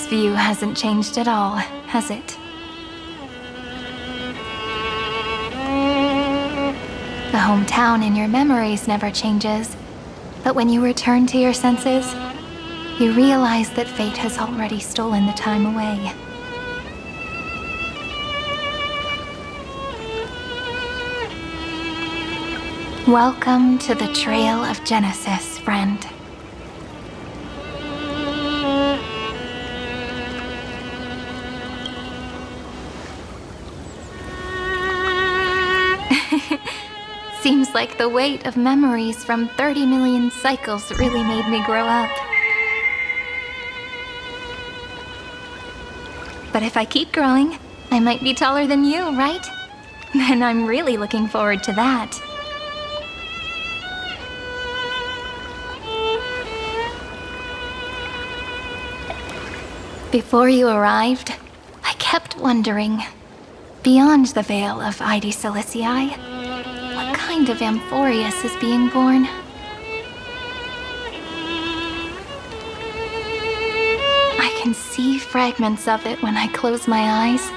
view hasn't changed at all, has it? The hometown in your memories never changes, but when you return to your senses, you realize that fate has already stolen the time away. Welcome to the Trail of Genesis, friend. Seems like the weight of memories from 30 million cycles really made me grow up. But if I keep growing, I might be taller than you, right? Then I'm really looking forward to that. Before you arrived, I kept wondering, beyond the veil of Ide Silicii, what kind of Amphoreus is being born? I can see fragments of it when I close my eyes.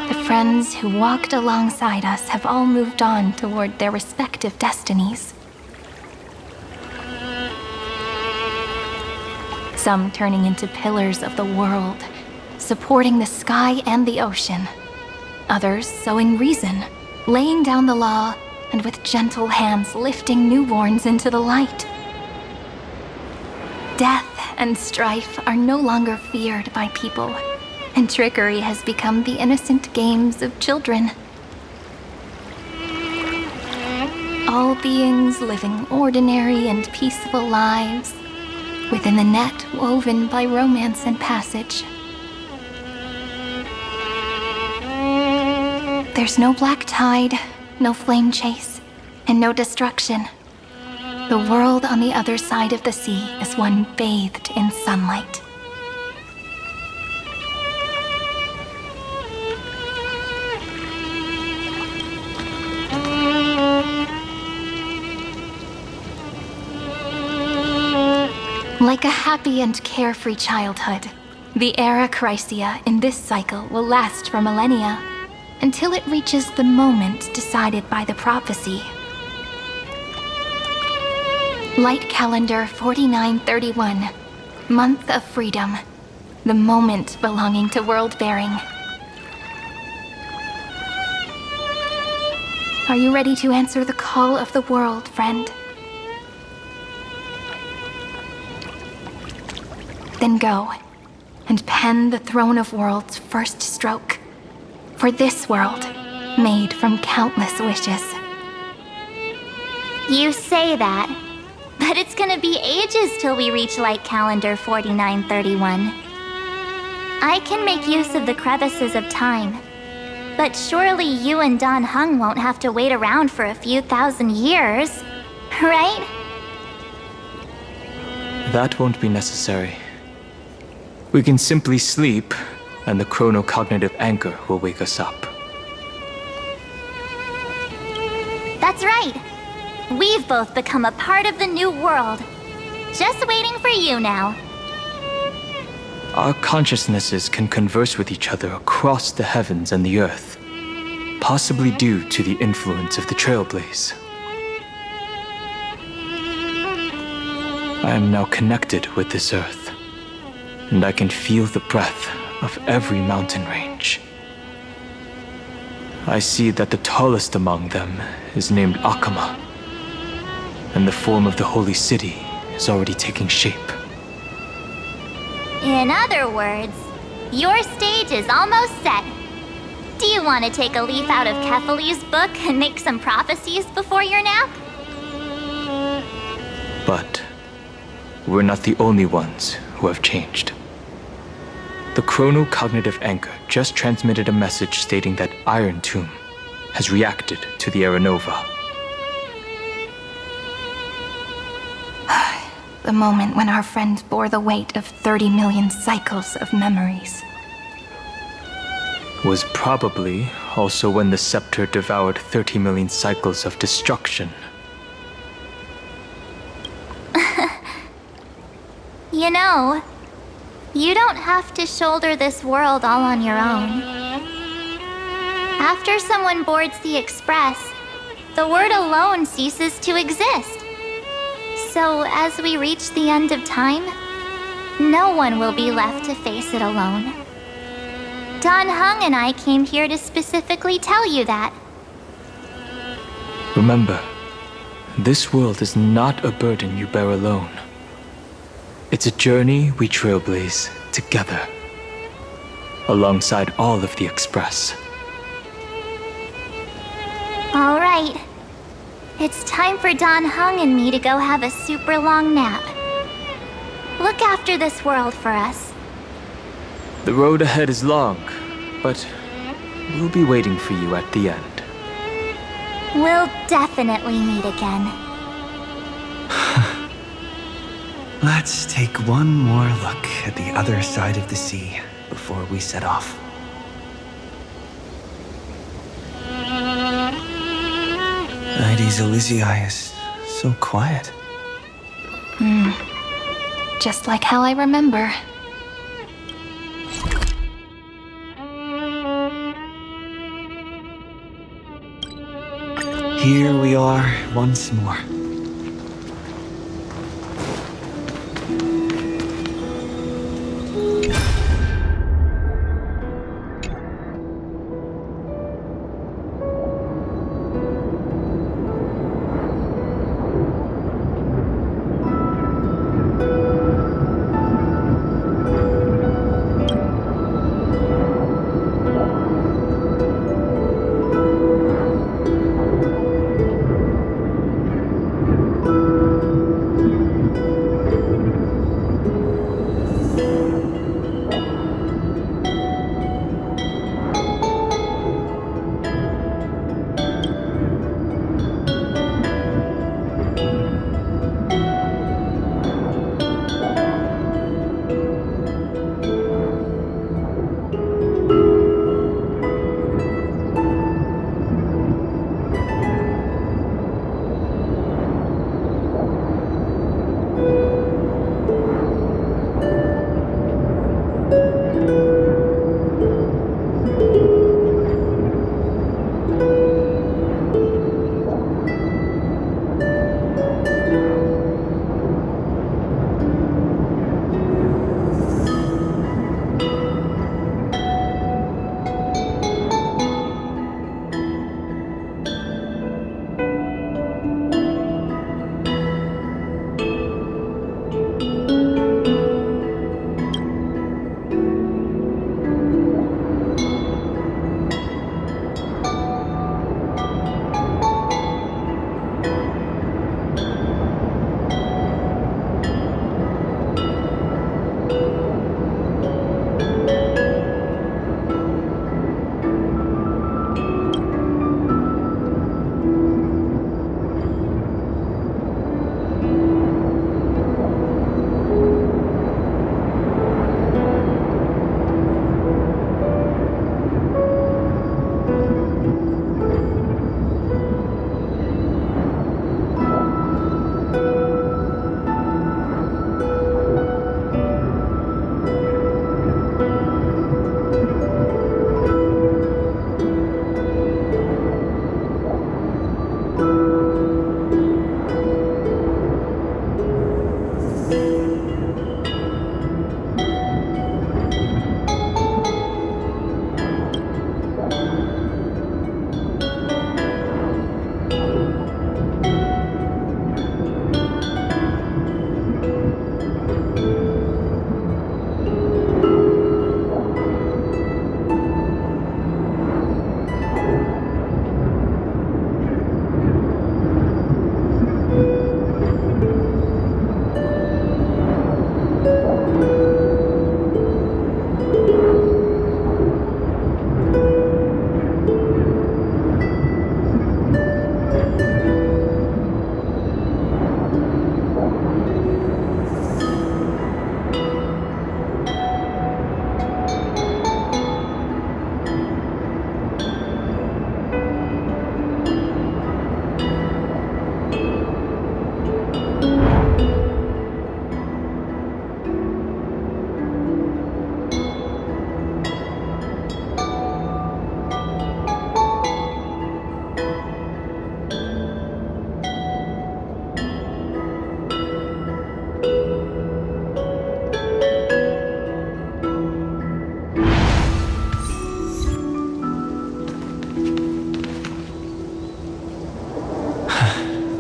The friends who walked alongside us have all moved on toward their respective destinies. Some turning into pillars of the world, supporting the sky and the ocean. Others sowing reason, laying down the law, and with gentle hands lifting newborns into the light. Death and strife are no longer feared by people, and trickery has become the innocent games of children. All beings living ordinary and peaceful lives, within the net woven by romance and passage. There's no black tide, no flame chase, and no destruction. The world on the other side of the sea is one bathed in sunlight. Like a happy and carefree childhood, the era Chrysia in this cycle will last for millennia, until it reaches the moment decided by the prophecy. Light calendar 4931, month of freedom, the moment belonging to world-bearing. Are you ready to answer the call of the world, friend? Then go, and pen the Throne of Worlds' first stroke. For this world, made from countless wishes. You say that, but it's gonna be ages till we reach Light Calendar 4931. I can make use of the crevices of time, but surely you and Dan Heng won't have to wait around for a few thousand years, right? That won't be necessary. We can simply sleep, and the chronocognitive anchor will wake us up. That's right. We've both become a part of the new world. Just waiting for you now. Our consciousnesses can converse with each other across the heavens and the earth, possibly due to the influence of the Trailblaze. I am now connected with this earth, and I can feel the breath of every mountain range. I see that the tallest among them is named Akama, and the form of the holy city is already taking shape. In other words, your stage is almost set. Do you want to take a leaf out of Kefali's book and make some prophecies before your nap? But we're not the only ones who have changed. The chronocognitive anchor just transmitted a message stating that Iron Tomb has reacted to the Era Nova. The moment when our friend bore the weight of 30 million cycles of memories. Was probably also when the scepter devoured 30 million cycles of destruction. You know, You don't have to shoulder this world all on your own. After someone boards the Express, the word alone ceases to exist. So as we reach the end of time, no one will be left to face it alone. Don Hung and I came here to specifically tell you that. Remember, this world is not a burden you bear alone. It's a journey we trailblaze together, alongside all of the Express. All right. It's time for Don Hung and me to go have a super long nap. Look after this world for us. The road ahead is long, but we'll be waiting for you at the end. We'll definitely meet again. Let's take one more look at the other side of the sea before we set off. Heidi's Elysiae is so quiet. Just like how I remember. Here we are once more.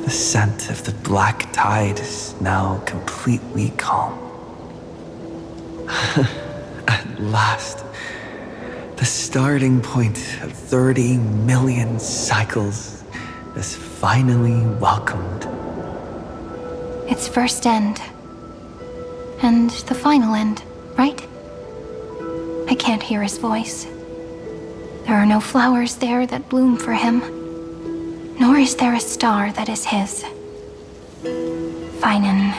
The scent of the black tide is now completely calm. At last, the starting point of 30 million cycles is finally welcomed. Its first end. And the final end, right? I can't hear his voice. There are no flowers there that bloom for him, nor is there a star that is his. Finan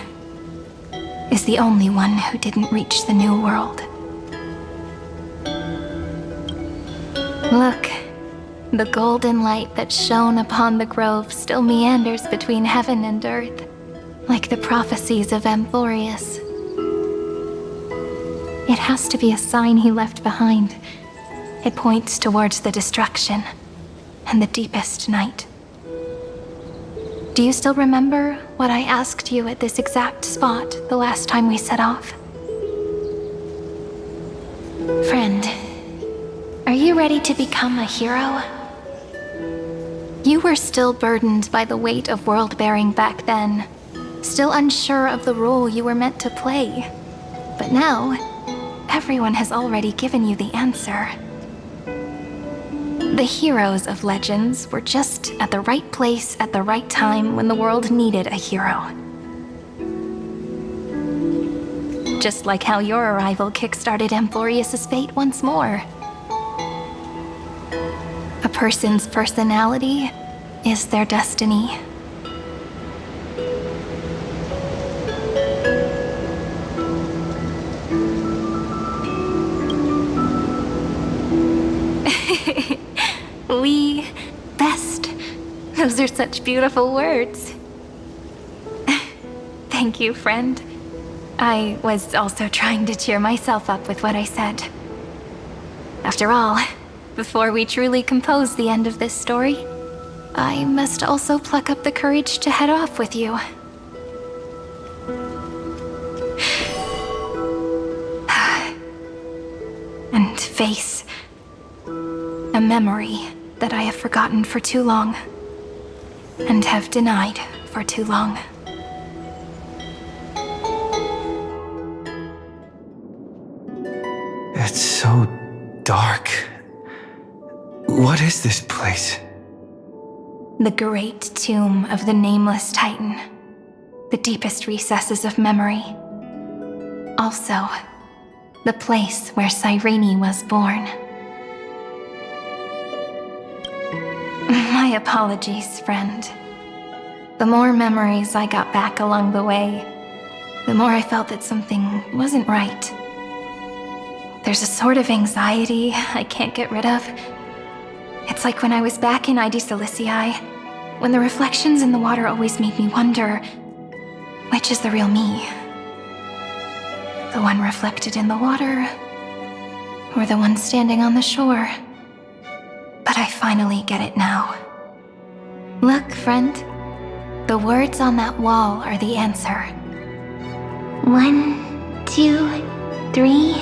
is the only one who didn't reach the new world. Look, the golden light that shone upon the grove still meanders between heaven and earth, like the prophecies of Amphoreus. It has to be a sign he left behind. It points towards the destruction and the deepest night. Do you still remember what I asked you at this exact spot the last time we set off? Friend, are you ready to become a hero? You were still burdened by the weight of world-bearing back then, still unsure of the role you were meant to play. But now, everyone has already given you the answer. The heroes of legends were just at the right place at the right time when the world needed a hero. Just like how your arrival kickstarted Amphoreus' fate once more. A person's personality is their destiny. We best. Those are such beautiful words. Thank you, friend. I was also trying to cheer myself up with what I said. After all, before we truly compose the end of this story, I must also pluck up the courage to head off with you. And face a memory that I have forgotten for too long, and have denied for too long. It's so dark. What is this place? The great tomb of the nameless Titan, the deepest recesses of memory. Also, the place where Cyrene was born. My apologies, friend. The more memories I got back along the way, the more I felt that something wasn't right. There's a sort of anxiety I can't get rid of. It's like when I was back in ID Silicii, when the reflections in the water always made me wonder, which is the real me? The one reflected in the water, or the one standing on the shore? But I finally get it now. Look, friend. The words on that wall are the answer. 1, 2, 3,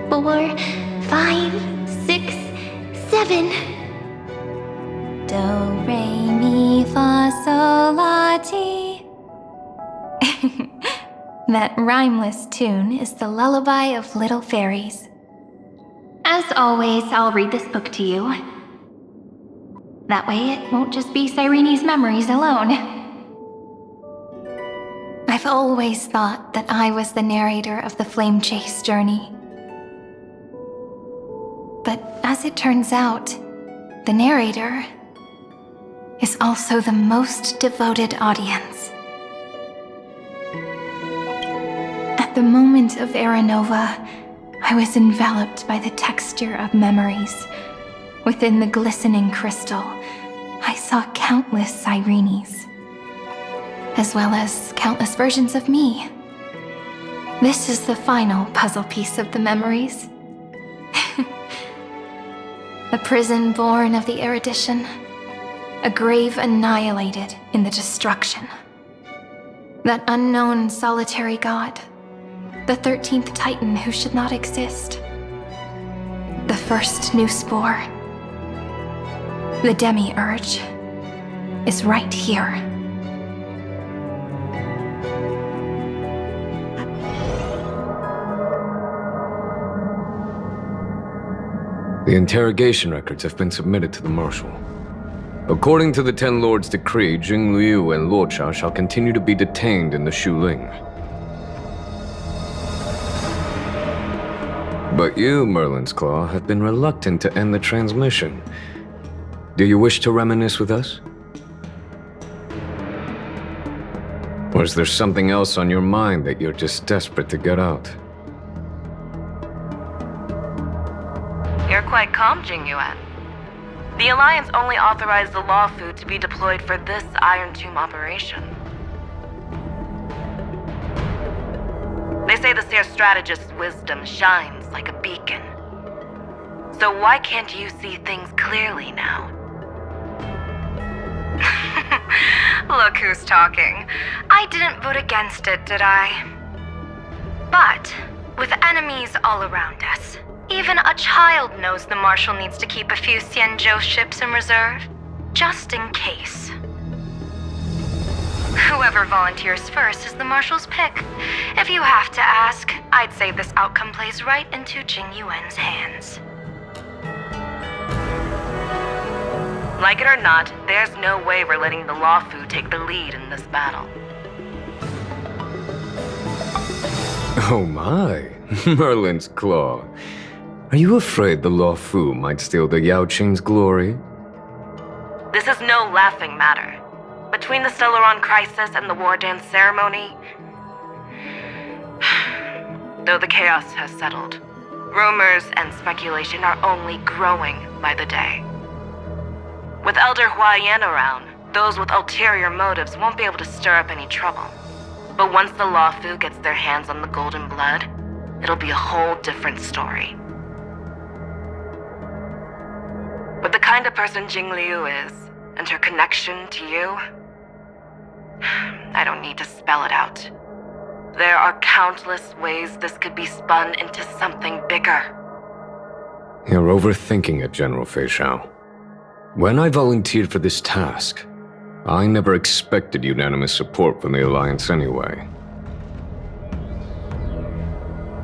4, 5, 6, 7. Do, re, mi, fa, sol, la, ti. That rhymeless tune is the lullaby of little fairies. As always, I'll read this book to you. That way it won't just be Cyrene's memories alone. I've always thought that I was the narrator of the Flame Chase journey. But as it turns out, the narrator is also the most devoted audience. At the moment of Aranova, I was enveloped by the texture of memories. Within the glistening crystal, I saw countless Cyrenes, as well as countless versions of me. This is the final puzzle piece of the memories. A prison born of the erudition, a grave annihilated in the destruction. That unknown solitary god, the 13th Titan who should not exist. The first new spore. The demiurge is right here. The interrogation records have been submitted to the Marshal. According to the Ten Lords' decree, Jing Liu and Luocha shall continue to be detained in the Shuling. But you, Merlin's Claw, have been reluctant to end the transmission. Do you wish to reminisce with us? Or is there something else on your mind that you're just desperate to get out? You're quite calm, Jing Yuan. The Alliance only authorized the Law Fu to be deployed for this Iron Tomb operation. They say the Seer Strategist's wisdom shines like a beacon. So why can't you see things clearly now? Look who's talking. I didn't vote against it, did I? But, with enemies all around us, even a child knows the Marshal needs to keep a few Xianzhou ships in reserve, just in case. Whoever volunteers first is the Marshal's pick. If you have to ask, I'd say this outcome plays right into Jing Yuan's hands. Like it or not, there's no way we're letting the Law Fu take the lead in this battle. Oh my, Merlin's Claw. Are you afraid the Law Fu might steal the Yao Qing's glory? This is no laughing matter. Between the Stellaron crisis and the War Dance ceremony, though the chaos has settled, rumors and speculation are only growing by the day. With Elder Huaiyan around, those with ulterior motives won't be able to stir up any trouble. But once the Law Fu gets their hands on the Golden Blood, it'll be a whole different story. With the kind of person Jing Liu is, and her connection to you, I don't need to spell it out. There are countless ways this could be spun into something bigger. You're overthinking it, General Fei Shao. When I volunteered for this task, I never expected unanimous support from the Alliance anyway.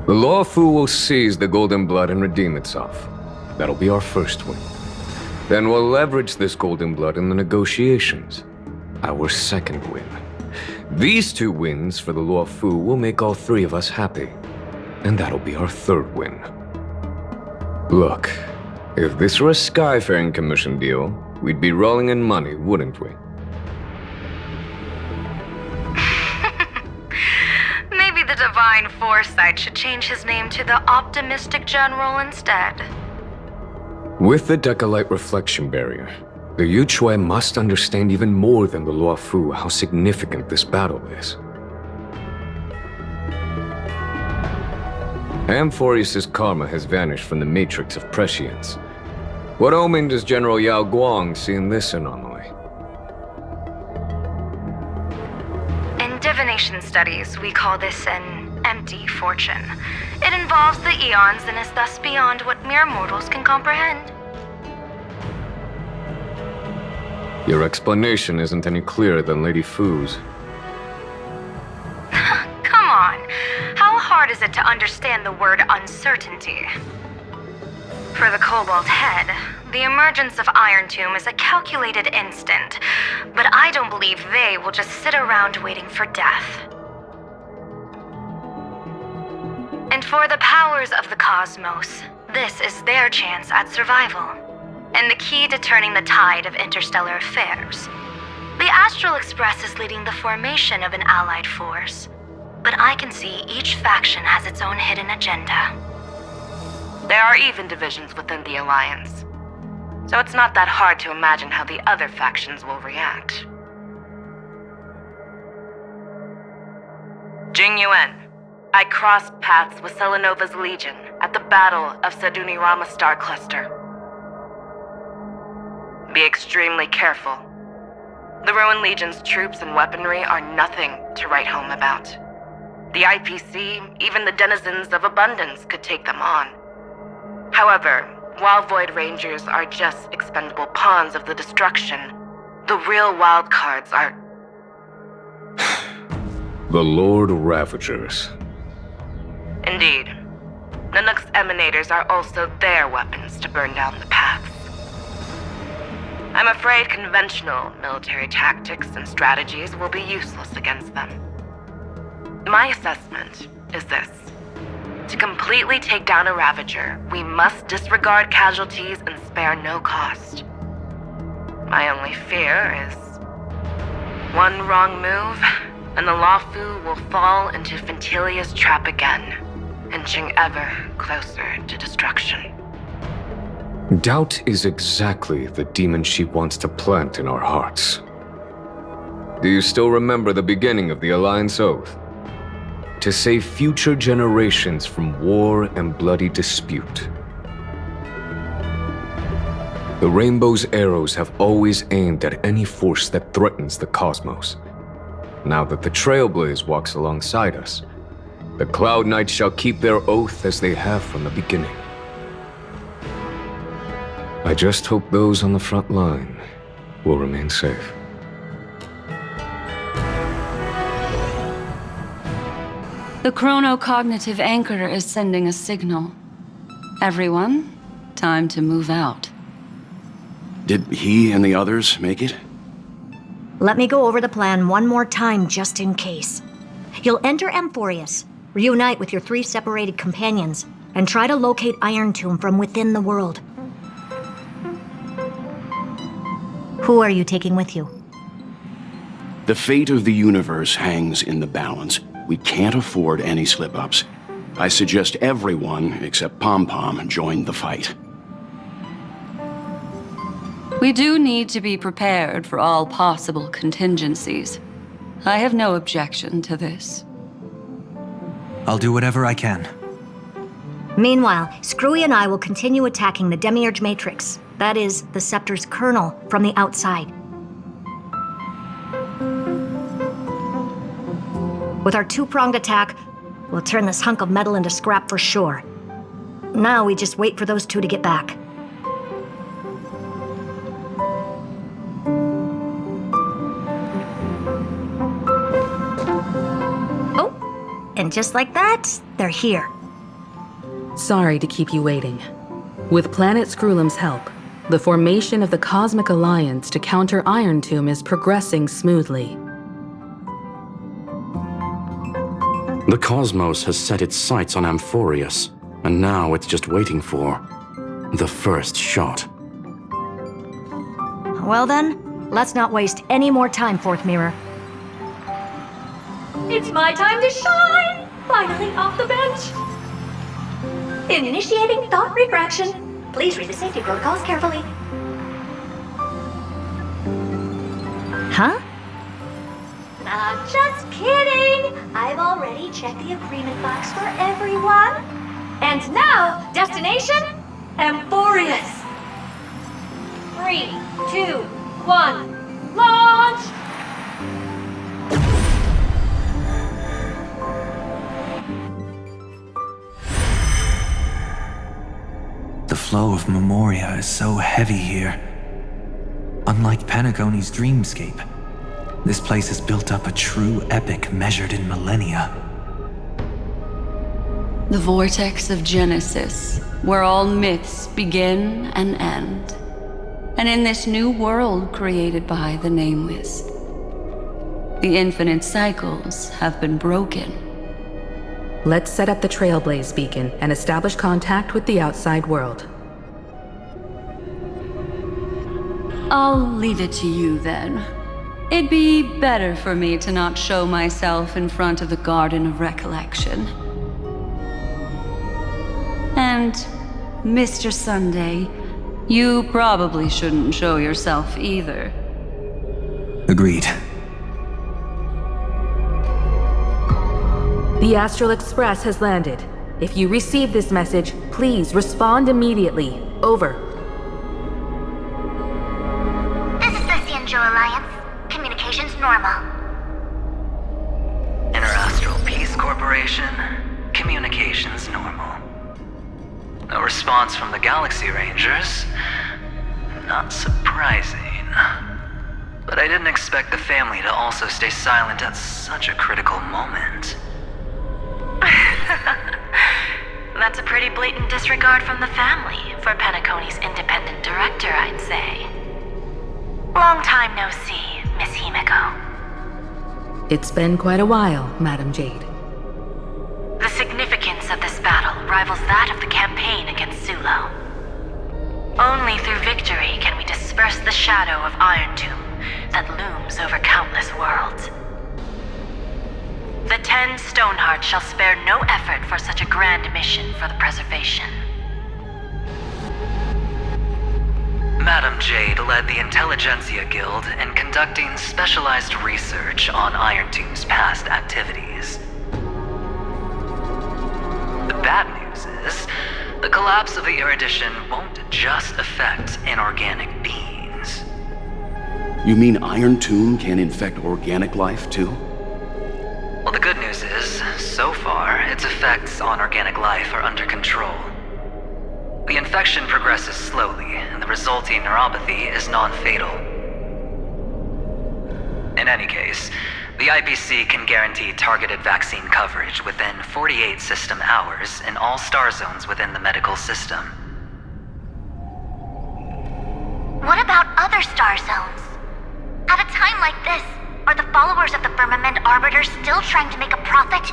The Law Fu will seize the Golden Blood and redeem itself. That'll be our first win. Then we'll leverage this Golden Blood in the negotiations. Our second win. These two wins for the Law Fu will make all three of us happy. And that'll be our third win. Look, if this were a Skyfaring Commission deal, we'd be rolling in money, wouldn't we? Maybe the Divine Foresight should change his name to the Optimistic General instead. With the Decalite Reflection Barrier, the Yuchue must understand even more than the Law Fu how significant this battle is. Amphoreus' karma has vanished from the matrix of prescience. What omen does General Yao Guang see in this anomaly? In divination studies, we call this an empty fortune. It involves the eons and is thus beyond what mere mortals can comprehend. Your explanation isn't any clearer than Lady Fu's. Come on. How hard is it to understand the word uncertainty? For the Cobalt Head, the emergence of Iron Tomb is a calculated instant, but I don't believe they will just sit around waiting for death. And for the powers of the cosmos, this is their chance at survival, and the key to turning the tide of interstellar affairs. The Astral Express is leading the formation of an allied force, but I can see each faction has its own hidden agenda. There are even divisions within the Alliance, so it's not that hard to imagine how the other factions will react. Jing Yuan, I crossed paths with Selenova's Legion at the Battle of Sedunirama Star Cluster. Be extremely careful. The Ruined Legion's troops and weaponry are nothing to write home about. The IPC, even the denizens of Abundance, could take them on. However, while Void Rangers are just expendable pawns of the destruction, the real wild cards are... The Lord Ravagers. Indeed. Nanook's emanators are also their weapons to burn down the paths. I'm afraid conventional military tactics and strategies will be useless against them. My assessment is this. To completely take down a Ravager, we must disregard casualties and spare no cost. My only fear is one wrong move, and the Lawfu will fall into Ventilia's trap again, inching ever closer to destruction. Doubt is exactly the demon she wants to plant in our hearts. Do you still remember the beginning of the Alliance Oath? To save future generations from war and bloody dispute. The Rainbow's arrows have always aimed at any force that threatens the cosmos. Now that the Trailblaze walks alongside us, the Cloud Knights shall keep their oath as they have from the beginning. I just hope those on the front line will remain safe. The chronocognitive anchor is sending a signal. Everyone, time to move out. Did he and the others make it? Let me go over the plan one more time just in case. You'll enter Amphoreus, reunite with your 3 separated companions, and try to locate Iron Tomb from within the world. Who are you taking with you? The fate of the universe hangs in the balance. We can't afford any slip-ups. I suggest everyone, except Pom Pom, join the fight. We do need to be prepared for all possible contingencies. I have no objection to this. I'll do whatever I can. Meanwhile, Screwy and I will continue attacking the Demiurge Matrix. That is, the Scepter's kernel, from the outside. With our 2-pronged attack, we'll turn this hunk of metal into scrap for sure. Now we just wait for those 2 to get back. Oh, and just like that, they're here. Sorry to keep you waiting. With Planet Screwlum's help, the formation of the Cosmic Alliance to counter Iron Tomb is progressing smoothly. The cosmos has set its sights on Amphoreus, and now it's just waiting for the first shot. Well then, let's not waste any more time, Fourth Mirror. It's my time to shine! Finally off the bench! Initiating thought refraction. Please read the safety protocols carefully. Huh? Just kidding! I've already checked the agreement box for everyone. And now, destination? Amphoreus! 3, 2, 1, launch! The flow of Memoria is so heavy here. Unlike Panagoni's dreamscape, this place has built up a true epic measured in millennia. The vortex of Genesis, where all myths begin and end. And in this new world created by the Nameless, the infinite cycles have been broken. Let's set up the Trailblaze beacon and establish contact with the outside world. I'll leave it to you then. It'd be better for me to not show myself in front of the Garden of Recollection. And, Mr. Sunday, you probably shouldn't show yourself either. Agreed. The Astral Express has landed. If you receive this message, please respond immediately. Over. This is the Cianjo Alliance. Communications normal. Interastral Peace Corporation. Communications normal. No response from the Galaxy Rangers. Not surprising. But I didn't expect the family to also stay silent at such a critical moment. That's a pretty blatant disregard from the family for Penacony's independent director, I'd say. Long time no see, Miss Himiko. It's been quite a while, Madam Jade. The significance of this battle rivals that of the campaign against Sulo. Only through victory can we disperse the shadow of Iron Tomb that looms over countless worlds. The 10 Stonehearts shall spare no effort for such a grand mission for the preservation. Madam Jade led the Intelligentsia Guild in conducting specialized research on Iron Tomb's past activities. The bad news is, the collapse of the erudition won't just affect inorganic beings. You mean Iron Tomb can infect organic life, too? Well, the good news is, so far, its effects on organic life are under control. The infection progresses slowly, and the resulting neuropathy is non-fatal. In any case, the IPC can guarantee targeted vaccine coverage within 48 system hours in all star zones within the medical system. What about other star zones? At a time like this, are the followers of the Firmament Arbiter still trying to make a profit?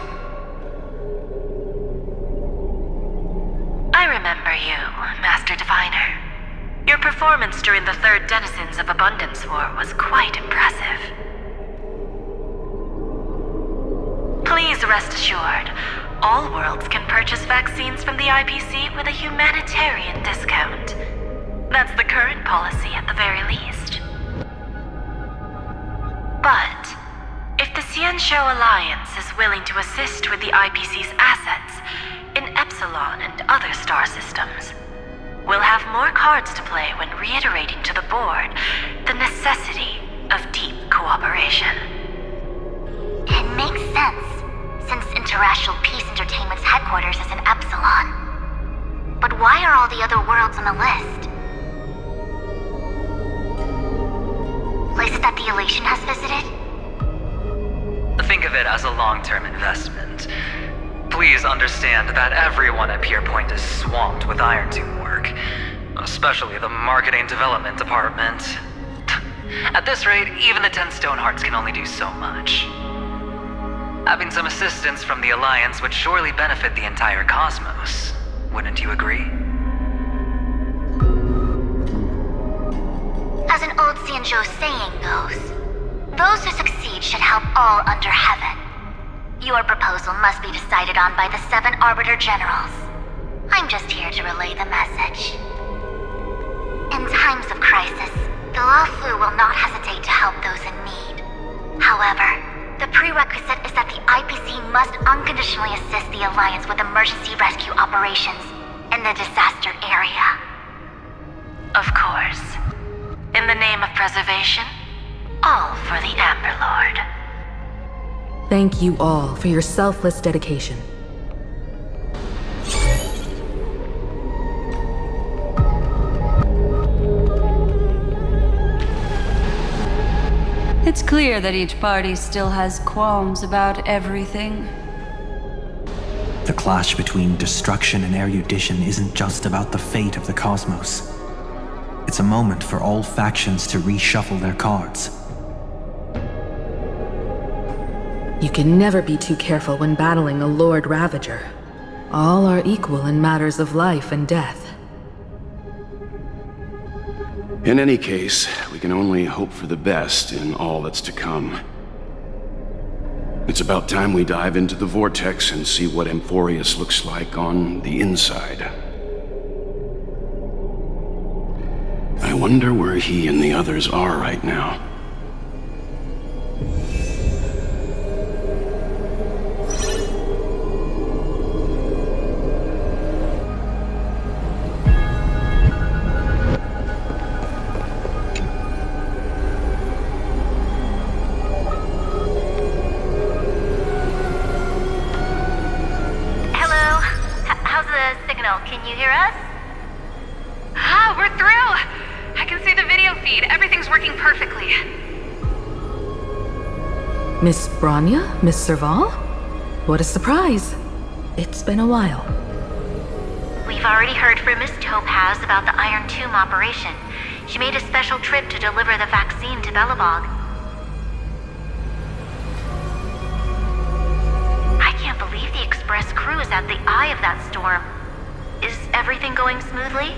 I remember you, Master Diviner. Your performance during the Third Denizens of Abundance War was quite impressive. Please rest assured, all worlds can purchase vaccines from the IPC with a humanitarian discount. That's the current policy at the very least. But if the Xianshou Alliance is willing to assist with the IPC's assets in Epsilon and other star systems, we'll have more cards to play when reiterating to the board the necessity of deep cooperation. It makes sense, since Interastral Peace Entertainment's headquarters is in Epsilon. But why are all the other worlds on the list? Places that the Elation has visited? Think of it as a long-term investment. Please understand that everyone at Pierpoint is swamped with Iron Tomb work, especially the marketing development department. At this rate, even the 10 Stonehearts can only do so much. Having some assistance from the Alliance would surely benefit the entire cosmos. Wouldn't you agree? As an old Xianzhou saying goes, those who succeed should help all under heaven. Your proposal must be decided on by the 7 Arbiter Generals. I'm just here to relay the message. In times of crisis, the Luofu will not hesitate to help those in need. However, the prerequisite is that the IPC must unconditionally assist the Alliance with emergency rescue operations in the disaster area. Of course. In the name of preservation, all for the Amber Lord. Thank you all for your selfless dedication. It's clear that each party still has qualms about everything. The clash between destruction and erudition isn't just about the fate of the cosmos. It's a moment for all factions to reshuffle their cards. You can never be too careful when battling a Lord Ravager. All are equal in matters of life and death. In any case, we can only hope for the best in all that's to come. It's about time we dive into the vortex and see what Amphoreus looks like on the inside. I wonder where he and the others are right now. Can you hear us? Ah, we're through! I can see the video feed. Everything's working perfectly. Miss Bronya? Miss Serval? What a surprise. It's been a while. already heard from Miss Topaz about the Iron Tomb operation. She made a special trip to deliver the vaccine to Belobog. I can't believe the Express crew is at the eye of that storm. Is everything going smoothly?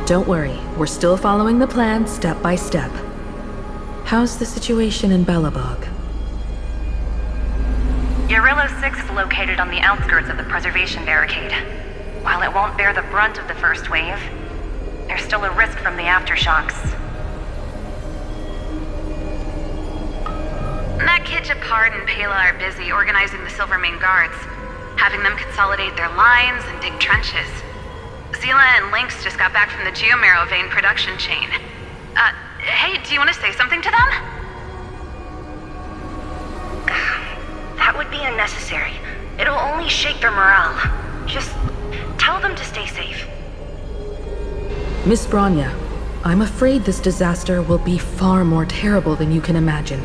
Don't worry, we're still following the plan step by step. How's the situation in Belobog? Eurillo 6 is located on the outskirts of the preservation barricade. While it won't bear the brunt of the first wave, there's still a risk from the aftershocks. Matt, Kitchapard, and Pela are busy organizing the Silvermane Guards, having them consolidate their lines and dig trenches. Zila and Lynx just got back from the Geomarrow vein production chain. Hey, do you want to say something to them? That would be unnecessary. It'll only shake their morale. Just tell them to stay safe. Miss Bronya, I'm afraid this disaster will be far more terrible than you can imagine.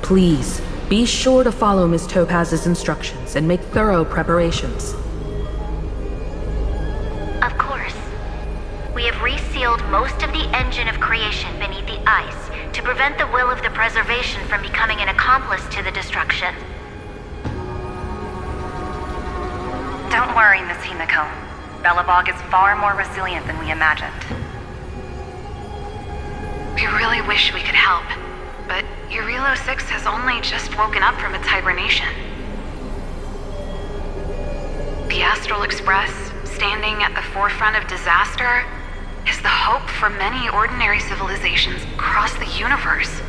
Please, be sure to follow Miss Topaz's instructions and make thorough preparations. Of course. We have resealed most of the engine of creation beneath the ice to prevent the will of the preservation from becoming an accomplice to the destruction. Don't worry, Miss Himiko. Belobog is far more resilient than we imagined. We really wish we could help, but Eurillo 6 has only just woken up from its hibernation. The Astral Express, standing at the forefront of disaster, is the hope for many ordinary civilizations across the universe.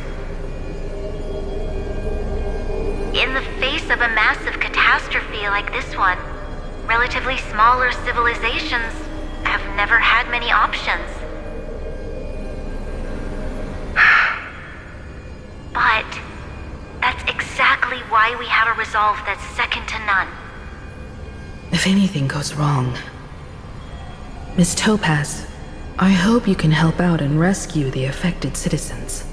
In the face of a massive catastrophe like this one, relatively smaller civilizations have never had many options. But that's exactly why we have a resolve that's second to none. If anything goes wrong... Miss Topaz, I hope you can help out and rescue the affected citizens.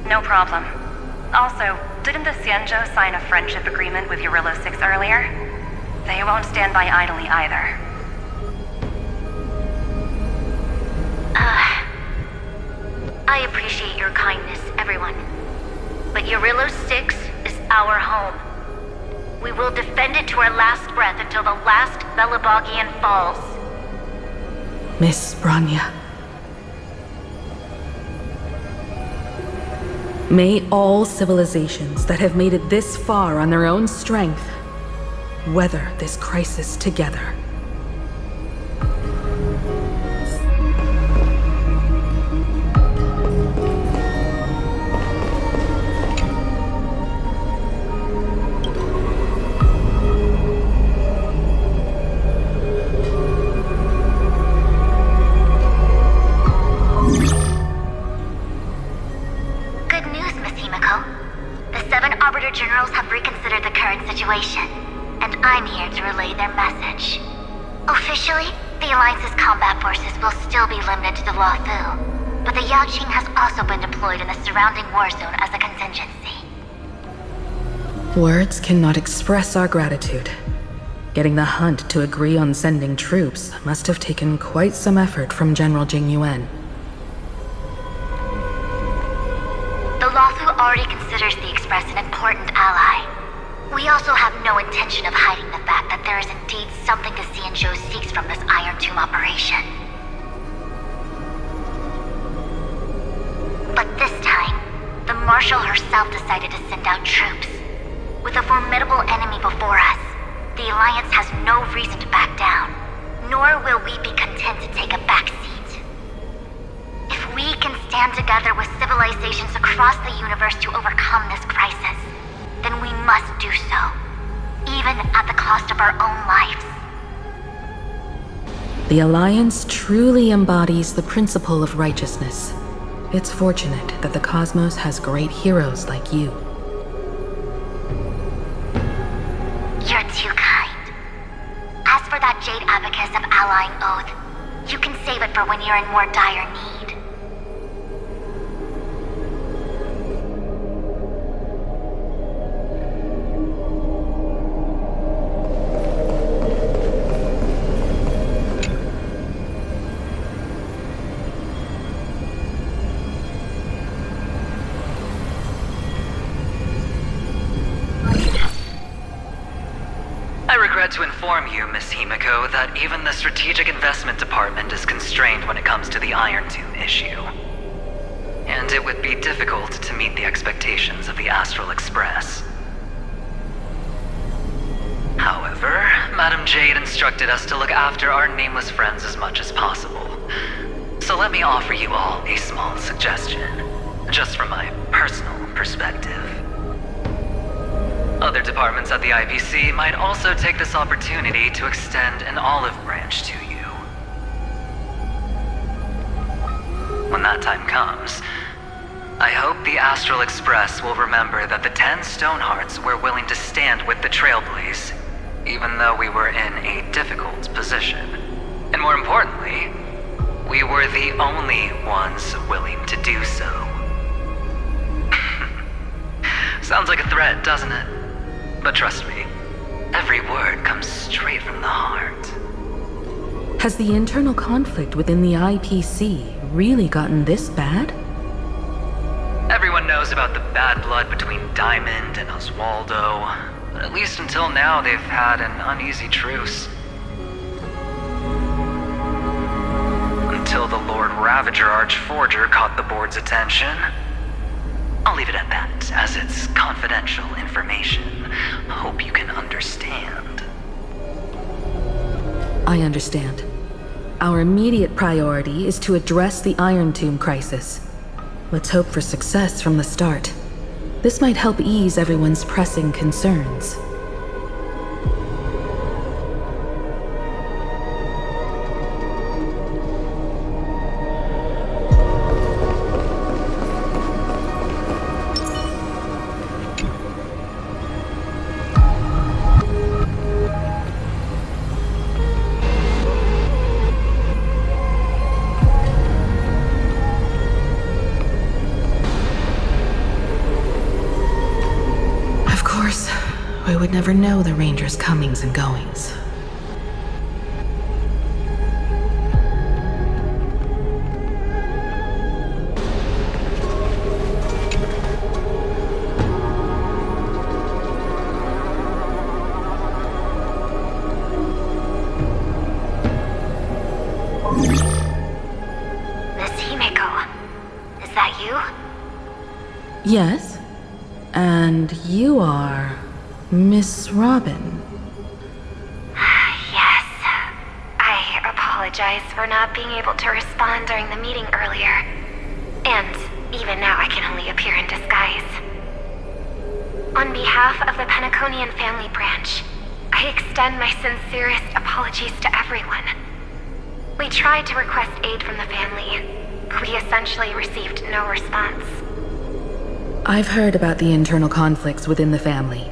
No problem. Also, didn't the Xianzhou sign a friendship agreement with Eurillo 6 earlier? They won't stand by idly either. I appreciate your kindness, everyone. But Eurillo 6 is our home. We will defend it to our last breath until the last Belobogian falls. Miss Bronya. May all civilizations that have made it this far on their own strength weather this crisis together. Good news, Miss Himiko. The 7 Arbiter Generals have reconsidered the current situation, and I'm here to relay their message. Officially, the Alliance's combat forces will still be limited to the Luofu, but the Yaoqing has also been deployed in the surrounding war zone as a contingency. Words cannot express our gratitude. Getting the Hunt to agree on sending troops must have taken quite some effort from General Jing Yuan. The Luofu already considers the Express an important ally. We also have no intention of hiding the fact that there is indeed something the Xianzhou seeks from this Iron Tomb operation. But this time, the Marshal herself decided to send out troops. With a formidable enemy before us, the Alliance has no reason to back down, nor will we be content to take a back seat. If we can stand together with civilizations across the universe to overcome this crisis, then we must do so, even at the cost of our own lives. The Alliance truly embodies the principle of righteousness. It's fortunate that the cosmos has great heroes like you. You're too kind. As for that Jade Abacus of Allying Oath, you can save it for when you're in more dire need. regret to inform you, Miss Himiko, that even the Strategic Investment Department is constrained when it comes to the Iron Tomb issue. And it would be difficult to meet the expectations of the Astral Express. However, Madam Jade instructed us to look after our nameless friends as much as possible. So let me offer you all a small suggestion, just from my personal perspective. Other departments at the IPC might also take this opportunity to extend an olive branch to you. When that time comes, I hope the Astral Express will remember that the 10 Stonehearts were willing to stand with the Trailblaze, even though we were in a difficult position. And more importantly, we were the only ones willing to do so. Sounds like a threat, doesn't it? But trust me, every word comes straight from the heart. Has the internal conflict within the IPC really gotten this bad? Everyone knows about the bad blood between Diamond and Oswaldo, but at least until now they've had an uneasy truce. Until the Lord Ravager Archforger caught the board's attention. I'll leave it at that, as it's confidential information. Hope you can understand. I understand. Our immediate priority is to address the Iron Tomb crisis. Let's hope for success from the start. This might help ease everyone's pressing concerns. We would never know the Ranger's comings and goings. Miss Himiko, is that you? Yes? And you are... Miss Robin. Yes. I apologize for not being able to respond during the meeting earlier. And even now I can only appear in disguise. On behalf of the Penaconian family branch, I extend my sincerest apologies to everyone. We tried to request aid from the family. We essentially received no response. I've heard about the internal conflicts within the family.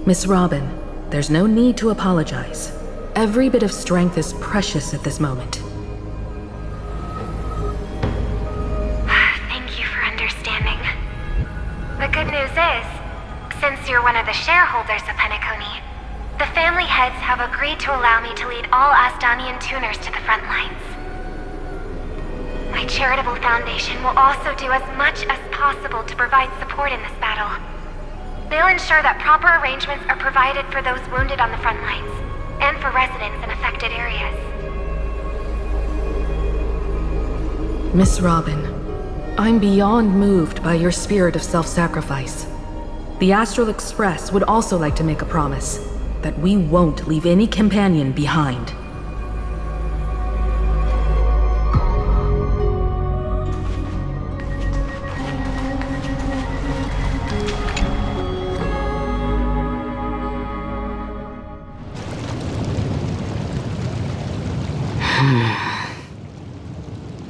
Miss Robin, there's no need to apologize. Every bit of strength is precious at this moment. Thank you for understanding. The good news is, since you're one of the shareholders of Penacony, the family heads have agreed to allow me to lead all Asdanian tuners to the front lines. My charitable foundation will also do as much as possible to provide support in this battle. They'll ensure that proper arrangements are provided for those wounded on the front lines, and for residents in affected areas. Miss Robin, I'm beyond moved by your spirit of self-sacrifice. The Astral Express would also like to make a promise that we won't leave any companion behind.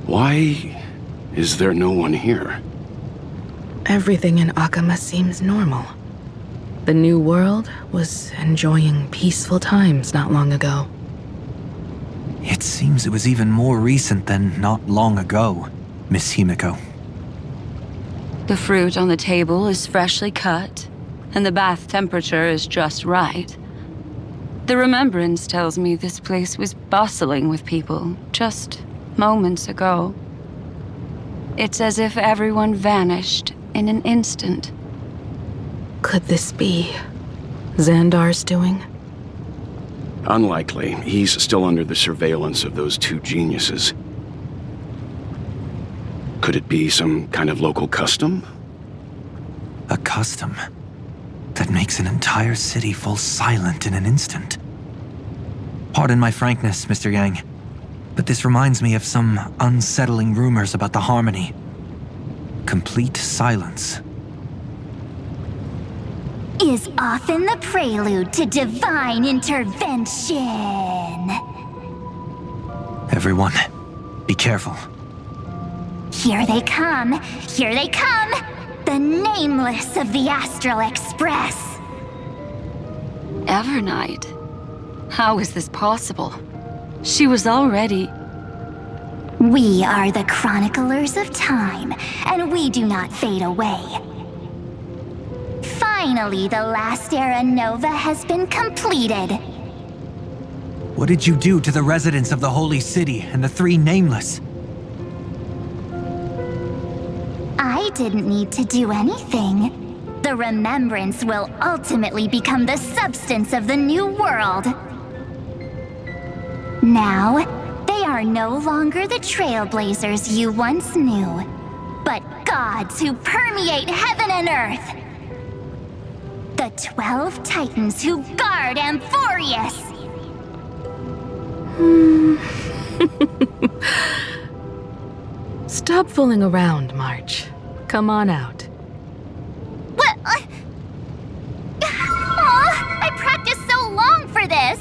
Why is there no one here? Everything in Akama seems normal. The New World was enjoying peaceful times not long ago. It seems it was even more recent than not long ago, Miss Himiko. The fruit on the table is freshly cut, and the bath temperature is just right. The remembrance tells me this place was bustling with people just moments ago. It's as if everyone vanished in an instant. Could this be Xandar's doing? Unlikely. He's still under the surveillance of those two geniuses. Could it be some kind of local custom? A custom that makes an entire city fall silent in an instant. Pardon my frankness, Mr. Yang, but this reminds me of some unsettling rumors about the Harmony. Complete silence. Is often the prelude to divine intervention. Everyone, be careful. Here they come! Here they come! The Nameless of the Astral Express! Evernight? How is this possible? She was already... We are the Chroniclers of Time, and we do not fade away. Finally, the last era Nova has been completed. What did you do to the residents of the Holy City and the three Nameless? I didn't need to do anything. The remembrance will ultimately become the substance of the new world. Now, they are no longer the trailblazers you once knew, but gods who permeate heaven and earth. The 12 Titans who guard Amphoreus! Stop fooling around, March. Come on out. What? I practiced so long for this!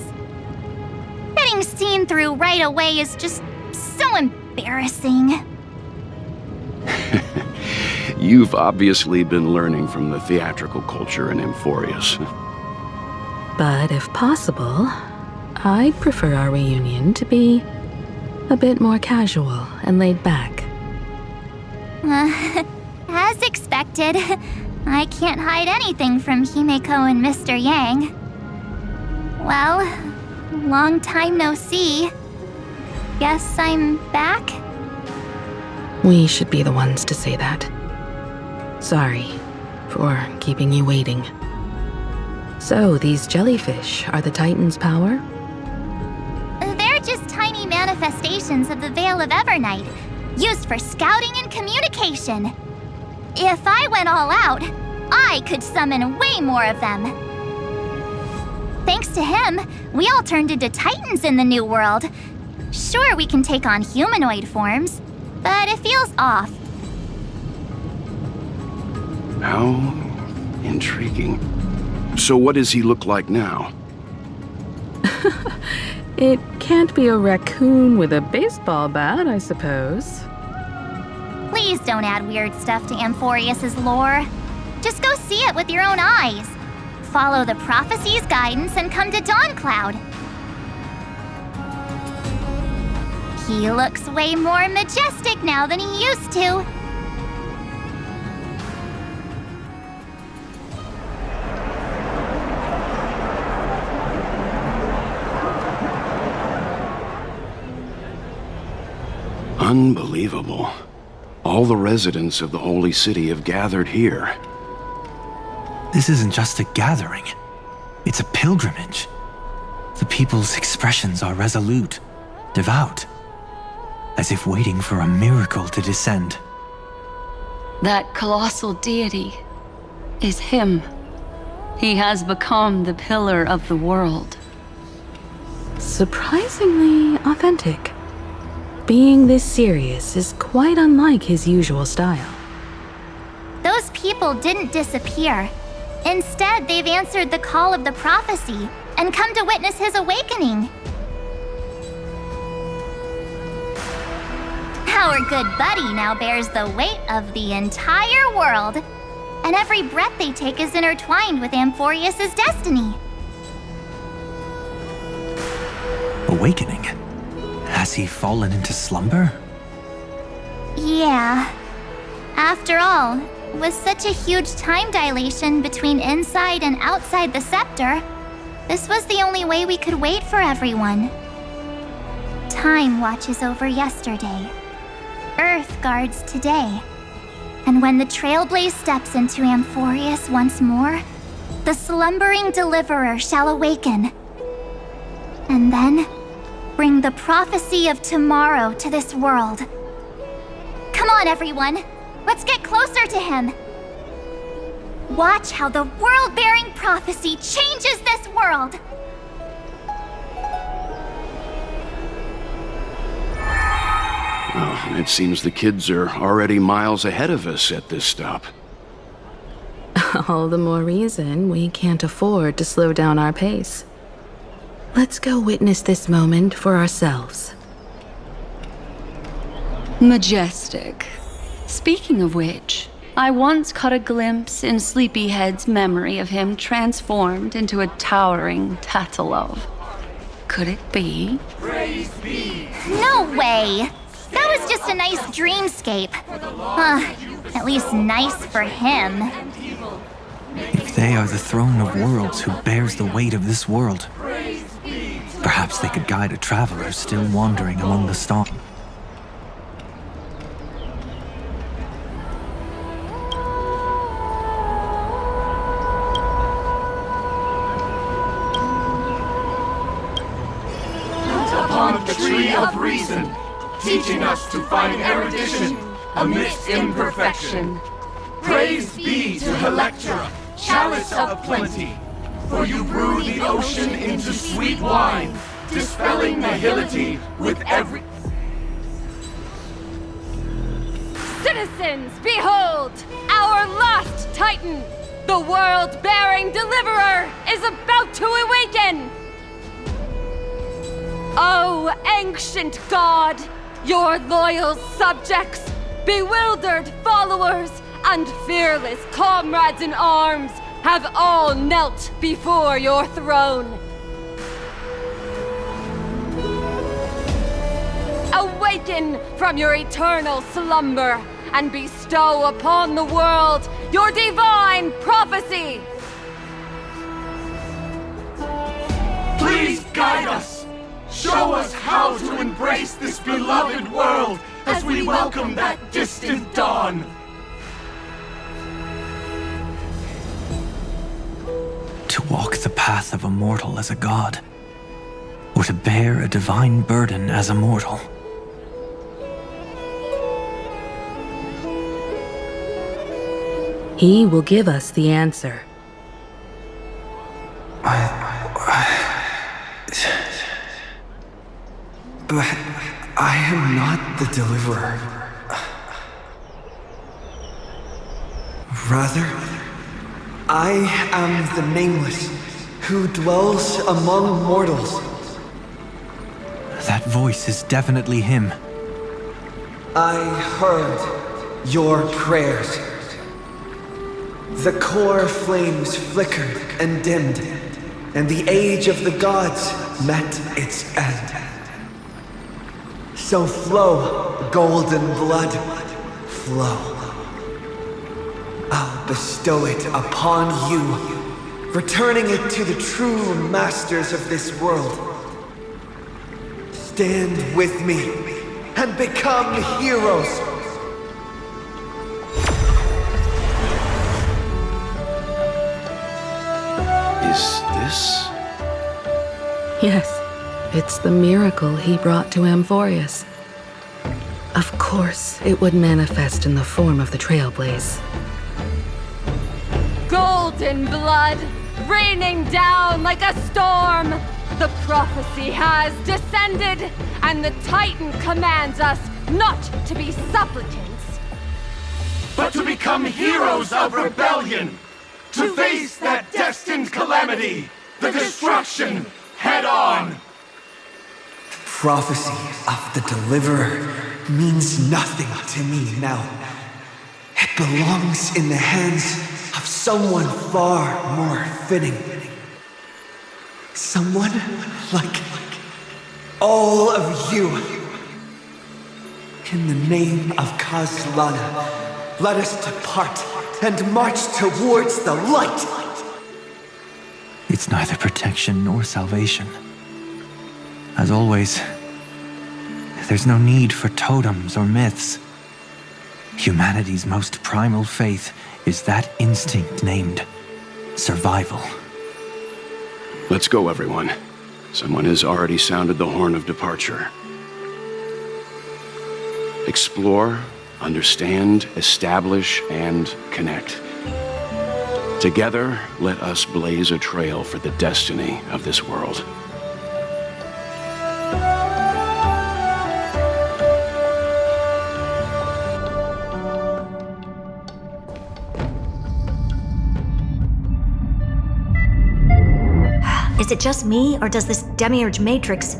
Getting seen through right away is just so embarrassing. You've obviously been learning from the theatrical culture in Amphoreus. But if possible, I'd prefer our reunion to be a bit more casual and laid back. As expected, I can't hide anything from Himeko and Mr. Yang. Well, long time no see. Guess I'm back? We should be the ones to say that. Sorry for keeping you waiting. So, these jellyfish are the Titan's power? They're just tiny manifestations of the Veil of Evernight, used for scouting and communication. If I went all out, I could summon way more of them. Thanks to him, we all turned into Titans in the New World. Sure, we can take on humanoid forms, but it feels off. How intriguing. So what does he look like now? It can't be a raccoon with a baseball bat, I suppose. Please don't add weird stuff to Amphoreus' lore. Just go see it with your own eyes. Follow the prophecy's guidance and come to Dawncloud. He looks way more majestic now than he used to. Unbelievable. All the residents of the Holy City have gathered here. This isn't just a gathering. It's a pilgrimage. The people's expressions are resolute, devout, as if waiting for a miracle to descend. That colossal deity is him. He has become the pillar of the world. Surprisingly authentic. Being this serious is quite unlike his usual style. Those people didn't disappear. Instead, they've answered the call of the prophecy and come to witness his awakening. Our good buddy now bears the weight of the entire world, and every breath they take is intertwined with Amphoreus' destiny. Awakening? Has he fallen into slumber? Yeah. After all, with such a huge time dilation between inside and outside the scepter, this was the only way we could wait for everyone. Time watches over yesterday. Earth guards today. And when the Trailblaze steps into Amphoreus once more, the slumbering deliverer shall awaken. And then, bring the prophecy of tomorrow to this world. Come on, everyone. Let's get closer to him. Watch how the world-bearing prophecy changes this world. Well, it seems the kids are already miles ahead of us at this stop. All the more reason we can't afford to slow down our pace. Let's go witness this moment for ourselves. Majestic. Speaking of which, I once caught a glimpse in Sleepyhead's memory of him transformed into a towering Tatalov. Could it be? No way! That was just a nice dreamscape. At least nice for him. If they are the throne of worlds who bears the weight of this world, perhaps they could guide a traveler still wandering among the stars. Upon the tree of reason, teaching us to find erudition amidst imperfection. Praise be to Helectra, chalice of plenty, for you brew the ocean into sweet wine, dispelling nihility with every... Citizens, behold! Our last Titan, the world-bearing deliverer, is about to awaken! Oh, ancient god, your loyal subjects, bewildered followers, and fearless comrades in arms have all knelt before your throne. Awaken from your eternal slumber and bestow upon the world your divine prophecy. Please guide us. Show us how to embrace this beloved world as we welcome that distant dawn. To walk the path of a mortal as a god, or to bear a divine burden as a mortal. He will give us the answer. But I am not the deliverer. Rather, I am the Nameless, who dwells among mortals. That voice is definitely him. I heard your prayers. The core flames flickered and dimmed, and the age of the gods met its end. So flow, golden blood, flow. I'll bestow it upon you, returning it to the true masters of this world. Stand with me and become heroes. Is this? Yes, it's the miracle he brought to Amphoreus. Of course, it would manifest in the form of the Trailblaze. Golden blood, raining down like a storm. The prophecy has descended, and the Titan commands us not to be supplicants, but to become heroes of rebellion, to face that destined calamity, the destruction, head on. The prophecy of the Deliverer means nothing to me now. It belongs in the hands of someone far more fitting. Someone like all of you. In the name of Kazlana, let us depart and march towards the light. It's neither protection nor salvation. As always, there's no need for totems or myths. Humanity's most primal faith is that instinct named survival. Let's go, everyone. Someone has already sounded the horn of departure. Explore, understand, establish, and connect. Together, let us blaze a trail for the destiny of this world. Is it just me, or does this demiurge matrix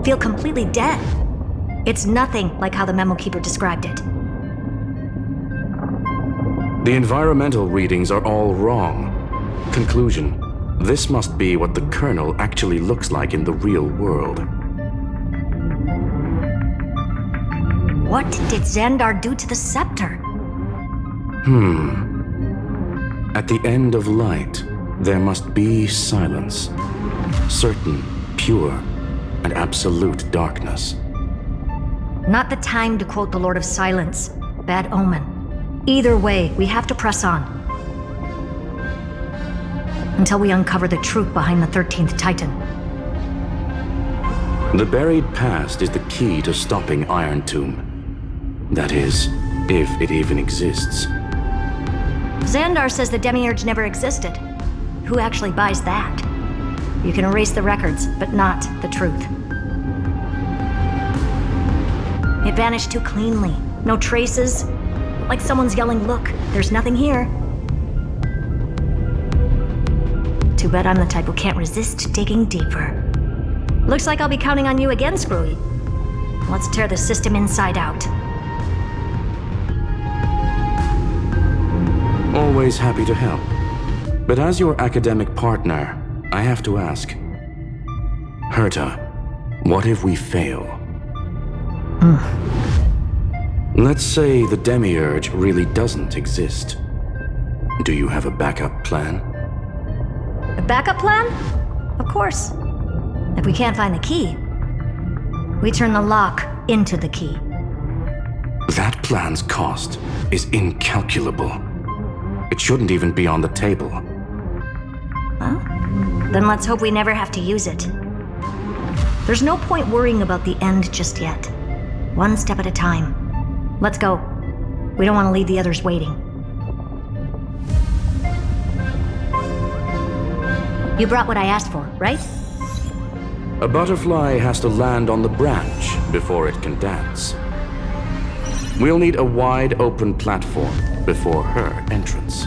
feel completely dead? It's nothing like how the memo keeper described it. The environmental readings are all wrong. Conclusion: this must be what the kernel actually looks like in the real world. What did Xandar do to the scepter? At the end of light, there must be silence. Certain, pure, and absolute darkness. Not the time to quote the Lord of Silence. Bad omen. Either way, we have to press on. Until we uncover the truth behind the 13th Titan. The buried past is the key to stopping Iron Tomb. That is, if it even exists. Xandar says the demiurge never existed. Who actually buys that? You can erase the records, but not the truth. It vanished too cleanly. No traces. Like someone's yelling, "Look, there's nothing here." Too bad I'm the type who can't resist digging deeper. Looks like I'll be counting on you again, Screwy. Let's tear the system inside out. Always happy to help. But as your academic partner, I have to ask. Herta, what if we fail? Let's say the demiurge really doesn't exist. Do you have a backup plan? A backup plan? Of course. If we can't find the key, we turn the lock into the key. That plan's cost is incalculable. It shouldn't even be on the table. Well, then let's hope we never have to use it. There's no point worrying about the end just yet. One step at a time. Let's go. We don't want to leave the others waiting. You brought what I asked for, right? A butterfly has to land on the branch before it can dance. We'll need a wide open platform before her entrance.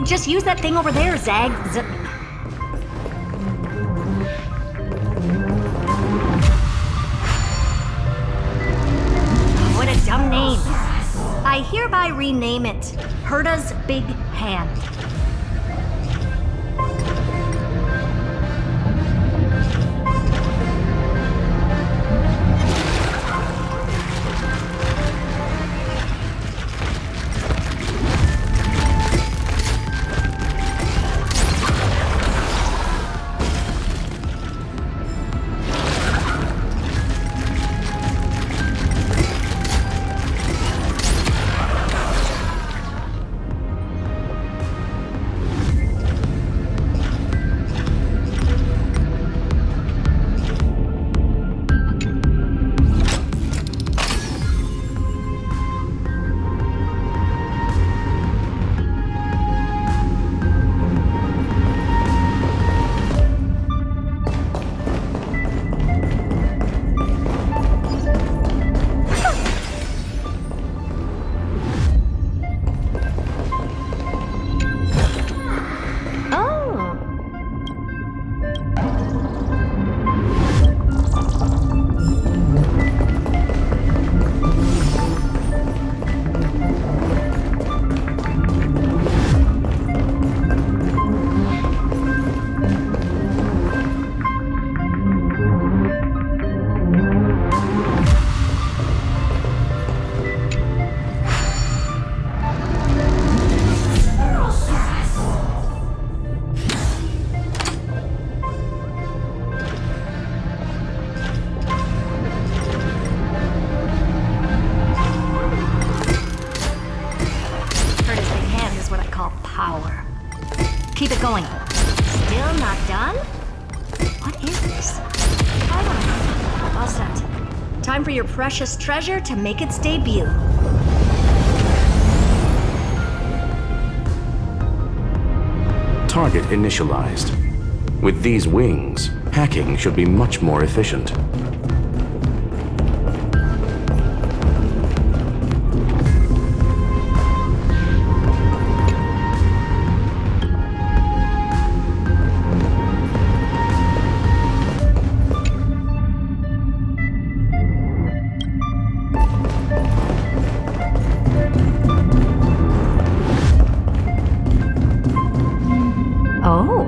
Just use that thing over there, Zag. What a dumb name. I hereby rename it Herta's Big Hand. Keep it going. Still not done? What is this? I don't know. All set. Time for your precious treasure to make its debut. Target initialized. With these wings, hacking should be much more efficient. Oh,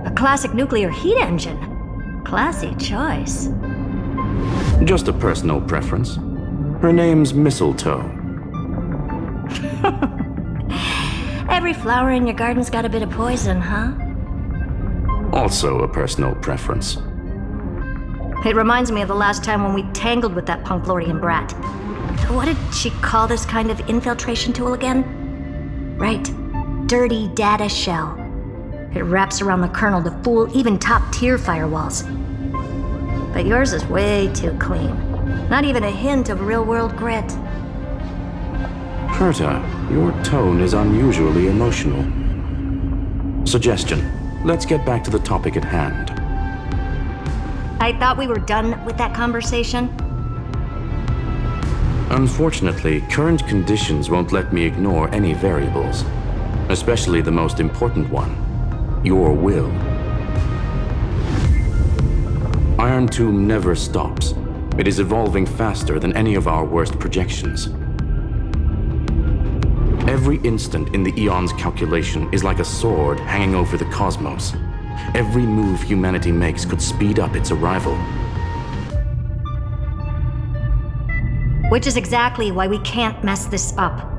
a classic nuclear heat engine. Classy choice. Just a personal preference. Her name's Mistletoe. Every flower in your garden's got a bit of poison, huh? Also a personal preference. It reminds me of the last time when we tangled with that Punklordian brat. What did she call this kind of infiltration tool again? Right. Dirty data shell. It wraps around the kernel to fool even top-tier firewalls. But yours is way too clean. Not even a hint of real-world grit. Herta, your tone is unusually emotional. Suggestion. Let's get back to the topic at hand. I thought we were done with that conversation. Unfortunately, current conditions won't let me ignore any variables. Especially the most important one. Your will. Iron Tomb never stops. It is evolving faster than any of our worst projections. Every instant in the Eon's calculation is like a sword hanging over the cosmos. Every move humanity makes could speed up its arrival. Which is exactly why we can't mess this up.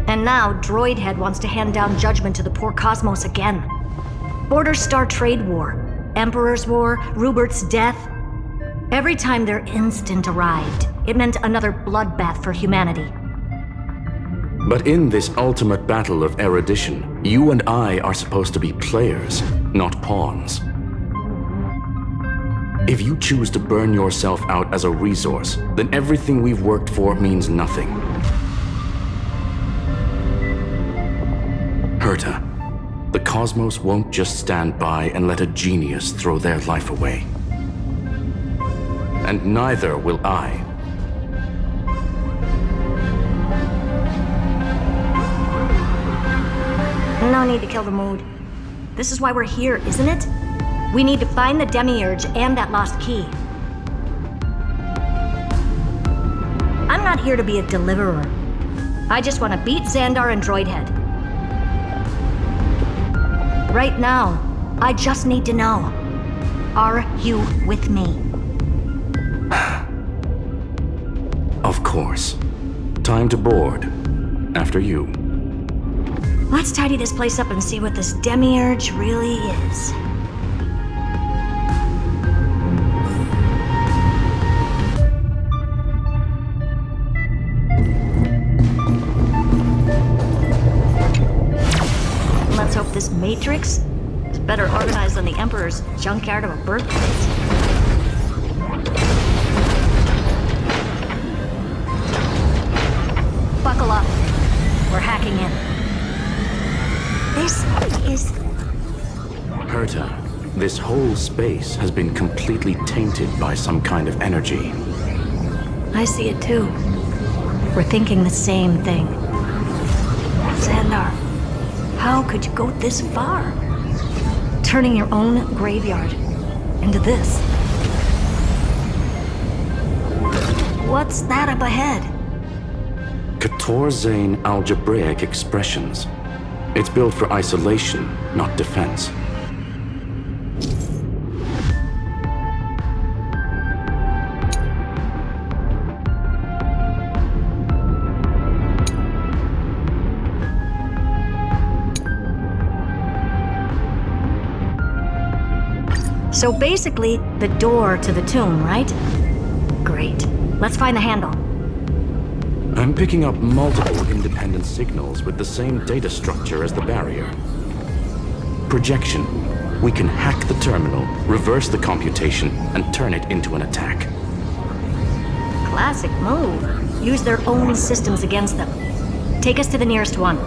And now, Droidhead wants to hand down judgment to the poor cosmos again. Border Star Trade War, Emperor's War, Rupert's death. Every time their instant arrived, it meant another bloodbath for humanity. But in this ultimate battle of erudition, you and I are supposed to be players, not pawns. If you choose to burn yourself out as a resource, then everything we've worked for means nothing. Herta, the cosmos won't just stand by and let a genius throw their life away. And neither will I. No need to kill the mood. This is why we're here, isn't it? We need to find the Demiurge and that lost key. I'm not here to be a deliverer. I just want to beat Xandar and Droidhead. Right now, I just need to know. Are you with me? Of course. Time to board. After you. Let's tidy this place up and see what this Demiurge really is. Let's hope this Matrix is better organized than the Emperor's junkyard of a birthplace. Buckle up. We're hacking in. This is... Herta, this whole space has been completely tainted by some kind of energy. I see it too. We're thinking the same thing. Xandar, how could you go this far? Turning your own graveyard into this. What's that up ahead? Katorzane algebraic expressions. It's built for isolation, not defense. So basically, the door to the tomb, right? Great. Let's find the handle. I'm picking up multiple independent signals with the same data structure as the barrier. projection, we can hack the terminal, reverse the computation, and turn it into an attack. Classic move. Use their own systems against them. Take us to the nearest one.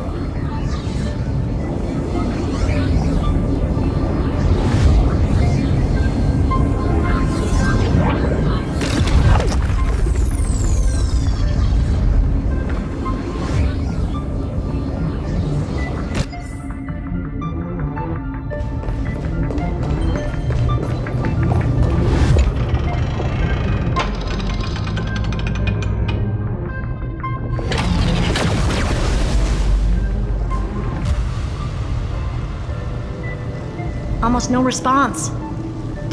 Almost no response.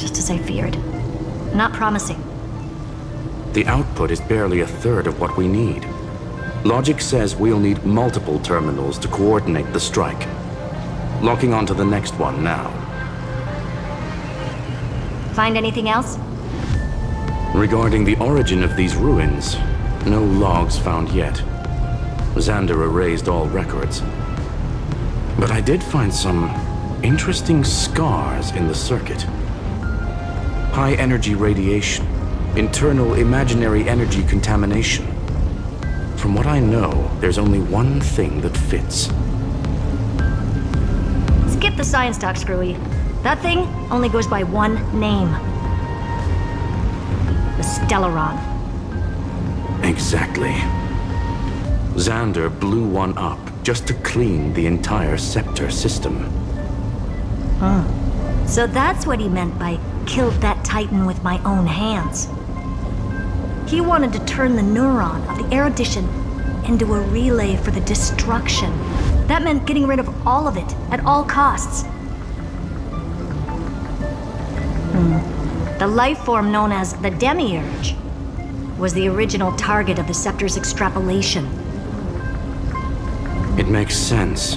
Just as I feared. Not promising. The output is barely a third of what we need. Logic says we'll need multiple terminals to coordinate the strike. Locking onto the next one now. Find anything else? Regarding the origin of these ruins, no logs found yet. Xander erased all records. But I did find some interesting scars in the circuit. High-energy radiation, internal imaginary energy contamination. From what I know, there's only one thing that fits. Skip the science talk, Screwy. That thing only goes by one name. The Stellaron. Exactly. Xander blew one up just to clean the entire scepter system. So that's what he meant by killed that Titan with my own hands. He wanted to turn the neuron of the erudition into a relay for the destruction. That meant getting rid of all of it at all costs. The life form known as the Demiurge was the original target of the Scepter's extrapolation. It makes sense.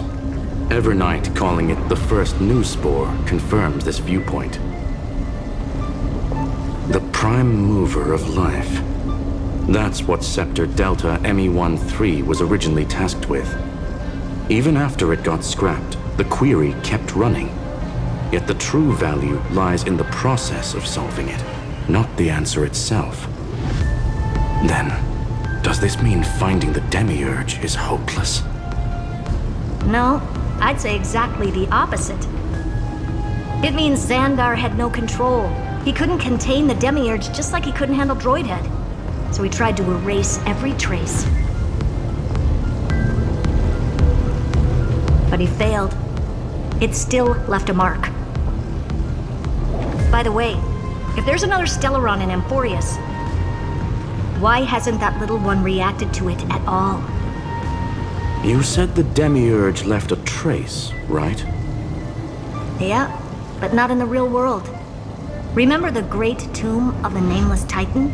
Evernight calling it the first new spore confirms this viewpoint. The prime mover of life. That's what Scepter Delta ME-13 was originally tasked with. Even after it got scrapped, the query kept running. Yet the true value lies in the process of solving it, not the answer itself. Then, does this mean finding the Demiurge is hopeless? No, I'd say exactly the opposite. It means Xandar had no control. He couldn't contain the Demiurge just like he couldn't handle Droidhead. So he tried to erase every trace. But he failed. It still left a mark. By the way, if there's another Stellaron in Amphoreus, why hasn't that little one reacted to it at all? You said the Demiurge left a trace, right? Yeah, but not in the real world. Remember the great tomb of the Nameless Titan?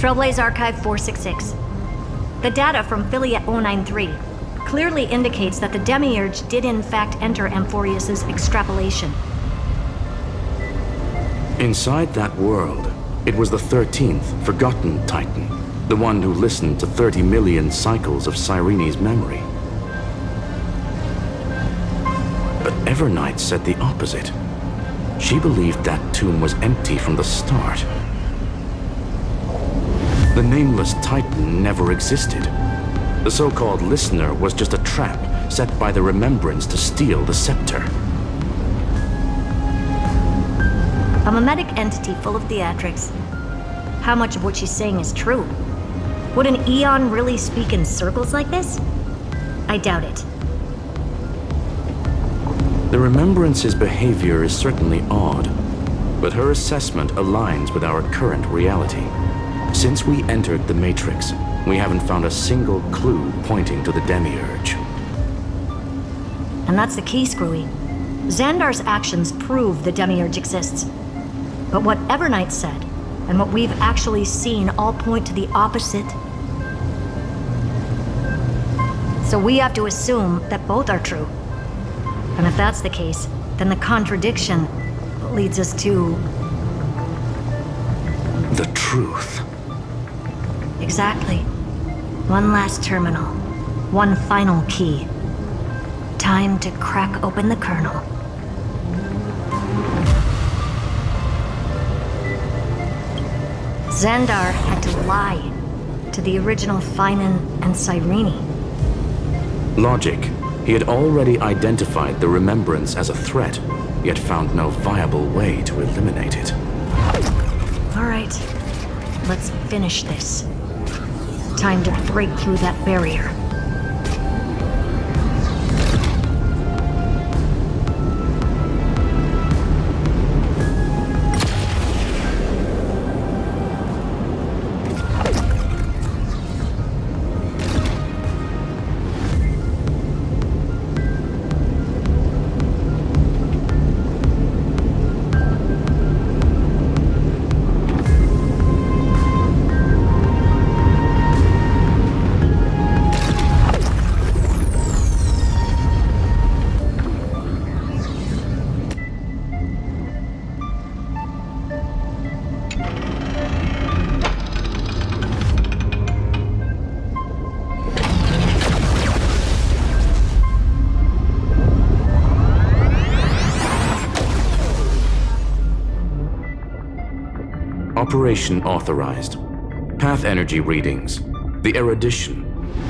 Trailblaze Archive 466. The data from Filiate 093 clearly indicates that the Demiurge did in fact enter Amphoreus' extrapolation. Inside that world, it was the 13th, forgotten Titan, the one who listened to 30 million cycles of Cyrene's memory. But Evernight said the opposite. She believed that tomb was empty from the start. The nameless Titan never existed. The so-called listener was just a trap set by the Remembrance to steal the scepter. A mimetic entity full of theatrics. How much of what she's saying is true? Would an Eon really speak in circles like this? I doubt it. The Remembrance's behavior is certainly odd, but her assessment aligns with our current reality. Since we entered the Matrix, we haven't found a single clue pointing to the Demiurge. And that's the key, Screwy. Xandar's actions prove the Demiurge exists. But what Evernight said, and what we've actually seen, all point to the opposite. So we have to assume that both are true. And if that's the case, then the contradiction leads us to... the truth. Exactly. One last terminal. One final key. Time to crack open the kernel. Xandar had to lie to the original Finan and Cyrene. Logic. He had already identified the Remembrance as a threat, yet found no viable way to eliminate it. All right. Let's finish this. Time to break through that barrier. Operation authorized. Path energy readings. The erudition.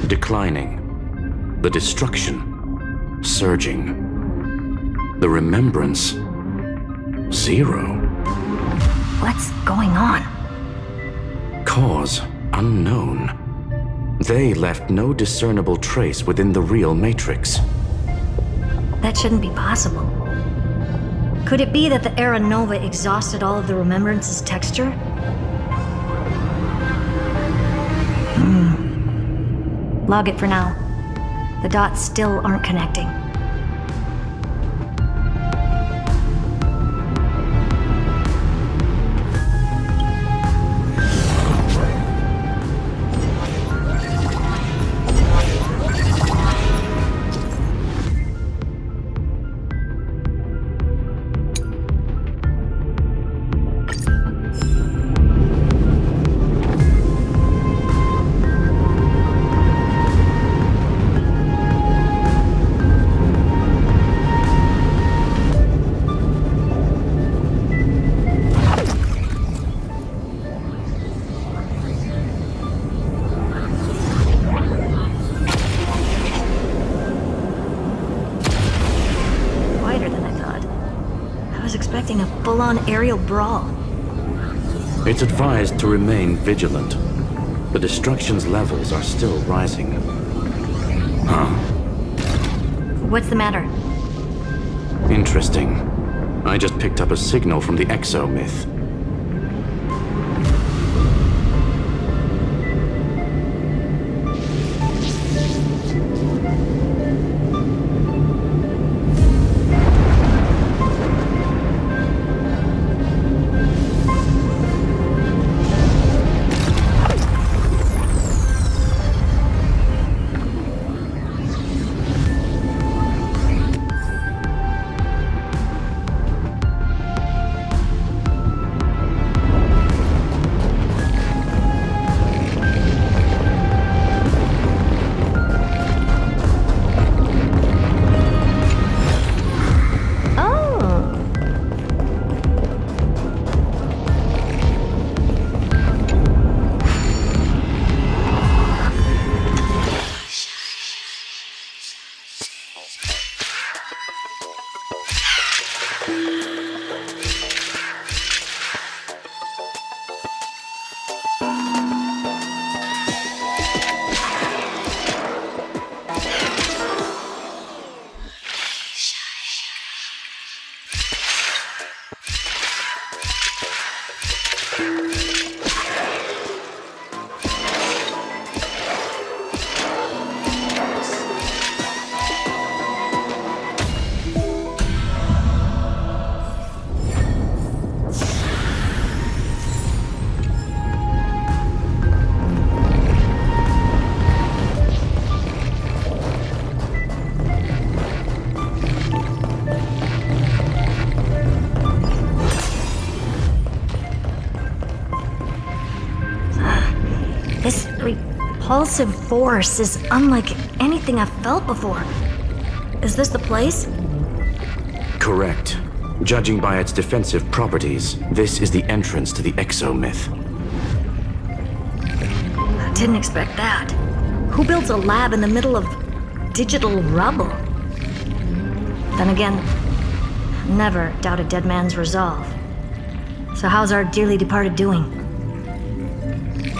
Declining. The destruction. Surging. The remembrance. 0. What's going on? Cause unknown. They left no discernible trace within the real Matrix. That shouldn't be possible. Could it be that the Era Nova exhausted all of the Remembrance's texture? Log it for now. The dots still aren't connecting. A full-on aerial brawl. It's advised to remain vigilant. The destruction's levels are still rising. Huh? What's the matter? Interesting. I just picked up a signal from the Exo myth. repulsive force is unlike anything I've felt before. Is this the place? Correct. Judging by its defensive properties, this is the entrance to the exomyth. I didn't expect that. Who builds a lab in the middle of digital rubble? Then again, never doubt a dead man's resolve. So how's our dearly departed doing?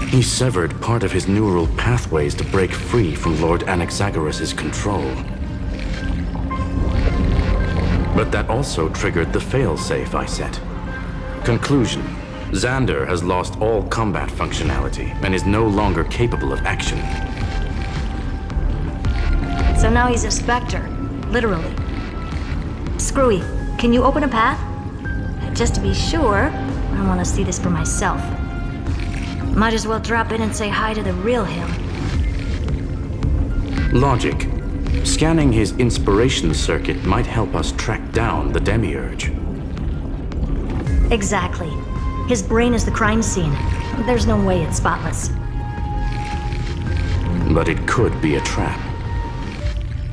He severed part of his neural pathways to break free from Lord Anaxagoras' control. But that also triggered the failsafe I set. Conclusion: Xander has lost all combat functionality and is no longer capable of action. So now he's a specter, literally. Screwy, can you open a path? Just to be sure, I want to see this for myself. Might as well drop in and say hi to the real him. Logic. Scanning his inspiration circuit might help us track down the Demiurge. Exactly. His brain is the crime scene. There's no way it's spotless. But it could be a trap.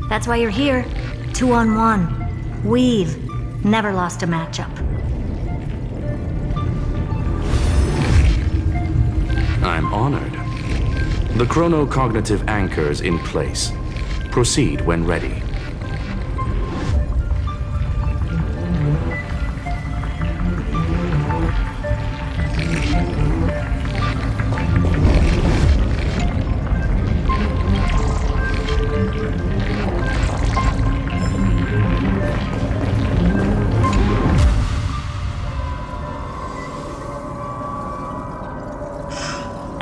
That's why you're here. 2-on-1. We've never lost a matchup. I'm honored. The chronocognitive anchor's in place. Proceed when ready.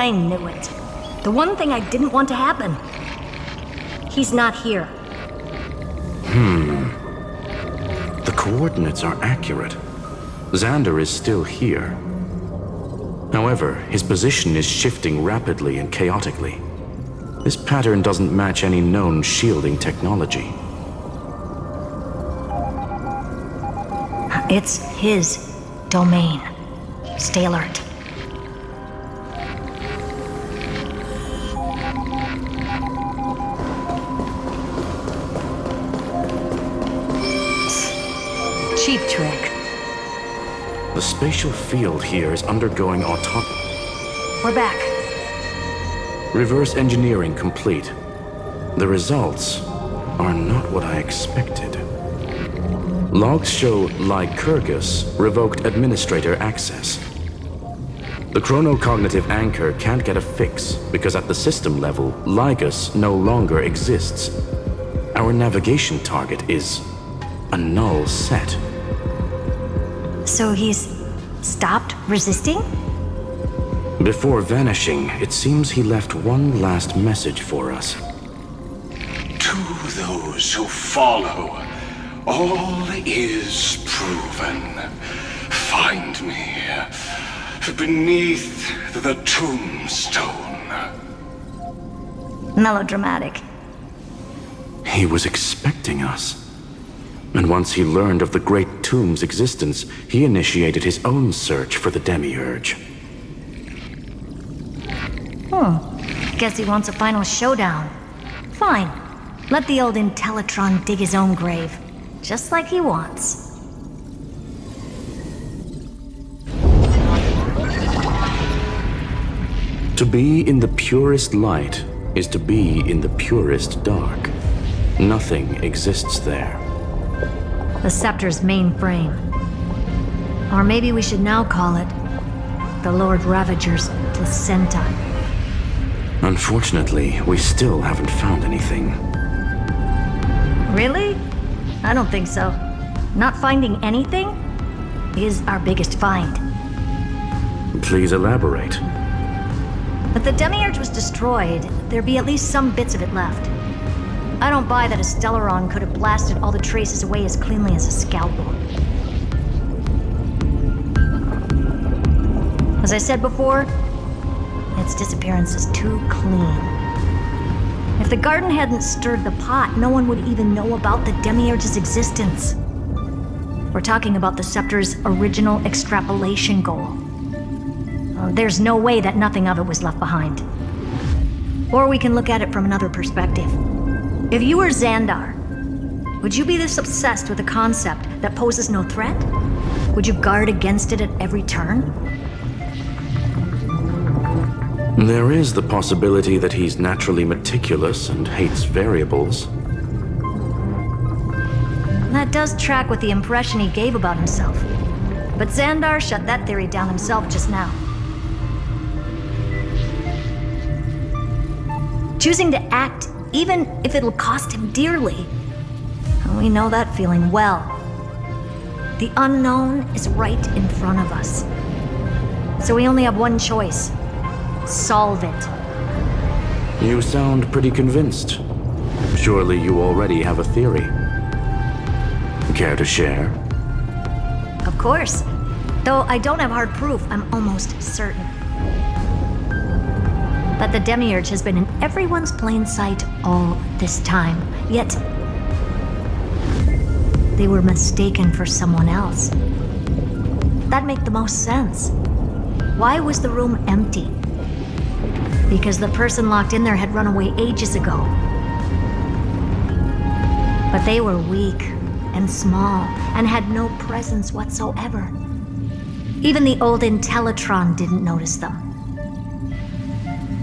I knew it. The one thing I didn't want to happen. He's not here. The coordinates are accurate. Xander is still here. However, his position is shifting rapidly and chaotically. This pattern doesn't match any known shielding technology. It's his domain. Stay alert. Cheap trick. The spatial field here is undergoing We're back. Reverse engineering complete. The results are not what I expected. Logs show Lycurgus revoked administrator access. The chronocognitive anchor can't get a fix because at the system level, Lygus no longer exists. Our navigation target is a null set. So he's stopped resisting? Before vanishing, it seems he left one last message for us. To those who follow, all is proven. Find me beneath the tombstone. Melodramatic. He was expecting us. And once he learned of the Great Tomb's existence, he initiated his own search for the Demiurge. Guess he wants a final showdown. Fine. Let the old Intellitron dig his own grave. Just like he wants. To be in the purest light is to be in the purest dark. Nothing exists there. The Scepter's mainframe. Or maybe we should now call it the Lord Ravager's placenta. Unfortunately, we still haven't found anything. Really? I don't think so. Not finding anything is our biggest find. Please elaborate. If the Demiurge was destroyed, there'd be at least some bits of it left. I don't buy that a Stellaron could have blasted all the traces away as cleanly as a scalpel. As I said before, its disappearance is too clean. If the garden hadn't stirred the pot, no one would even know about the Demiurge's existence. We're talking about the Scepter's original extrapolation goal. There's no way that nothing of it was left behind. Or we can look at it from another perspective. If you were Xandar, would you be this obsessed with a concept that poses no threat? Would you guard against it at every turn? There is the possibility that he's naturally meticulous and hates variables. That does track with the impression he gave about himself. But Xandar shut that theory down himself just now. Choosing to act, even if it'll cost him dearly. We know that feeling well. The unknown is right in front of us. So we only have one choice. Solve it. You sound pretty convinced. Surely you already have a theory. Care to share? Of course. Though I don't have hard proof, I'm almost certain that the Demiurge has been in everyone's plain sight all this time. Yet, they were mistaken for someone else. That'd make the most sense. Why was the room empty? Because the person locked in there had run away ages ago. But they were weak and small and had no presence whatsoever. Even the old Intellitron didn't notice them.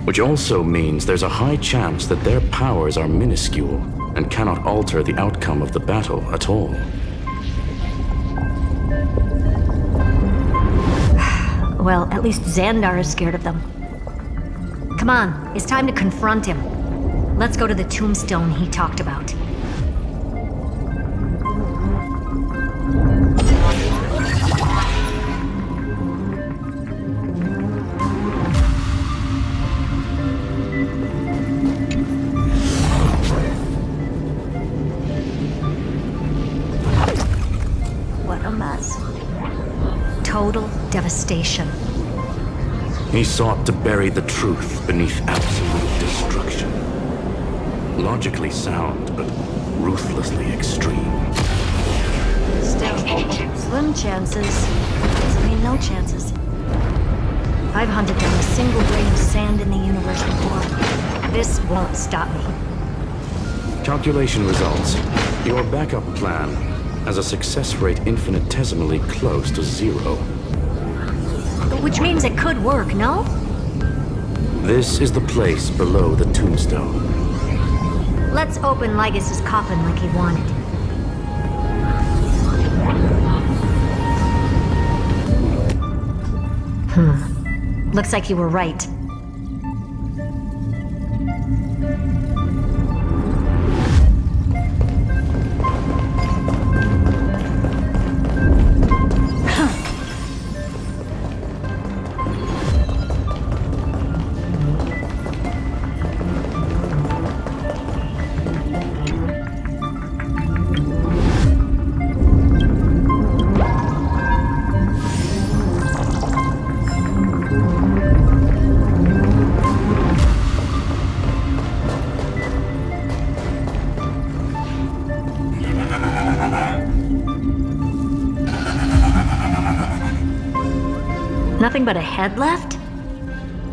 Which also means there's a high chance that their powers are minuscule and cannot alter the outcome of the battle at all. Well, at least Xandar is scared of them. Come on, it's time to confront him. Let's go to the tombstone he talked about. What a mess. Total devastation. He sought to bury the truth beneath absolute destruction. Logically sound, but ruthlessly extreme. Still, slim chances doesn't mean no chances. I've hunted down a single grain of sand in the universe before. This won't stop me. Calculation results. Your backup plan has a success rate infinitesimally close to 0. Which means it could work, no? This is the place below the tombstone. Let's open Lygas's coffin like he wanted. Looks like you were right. Nothing but a head left?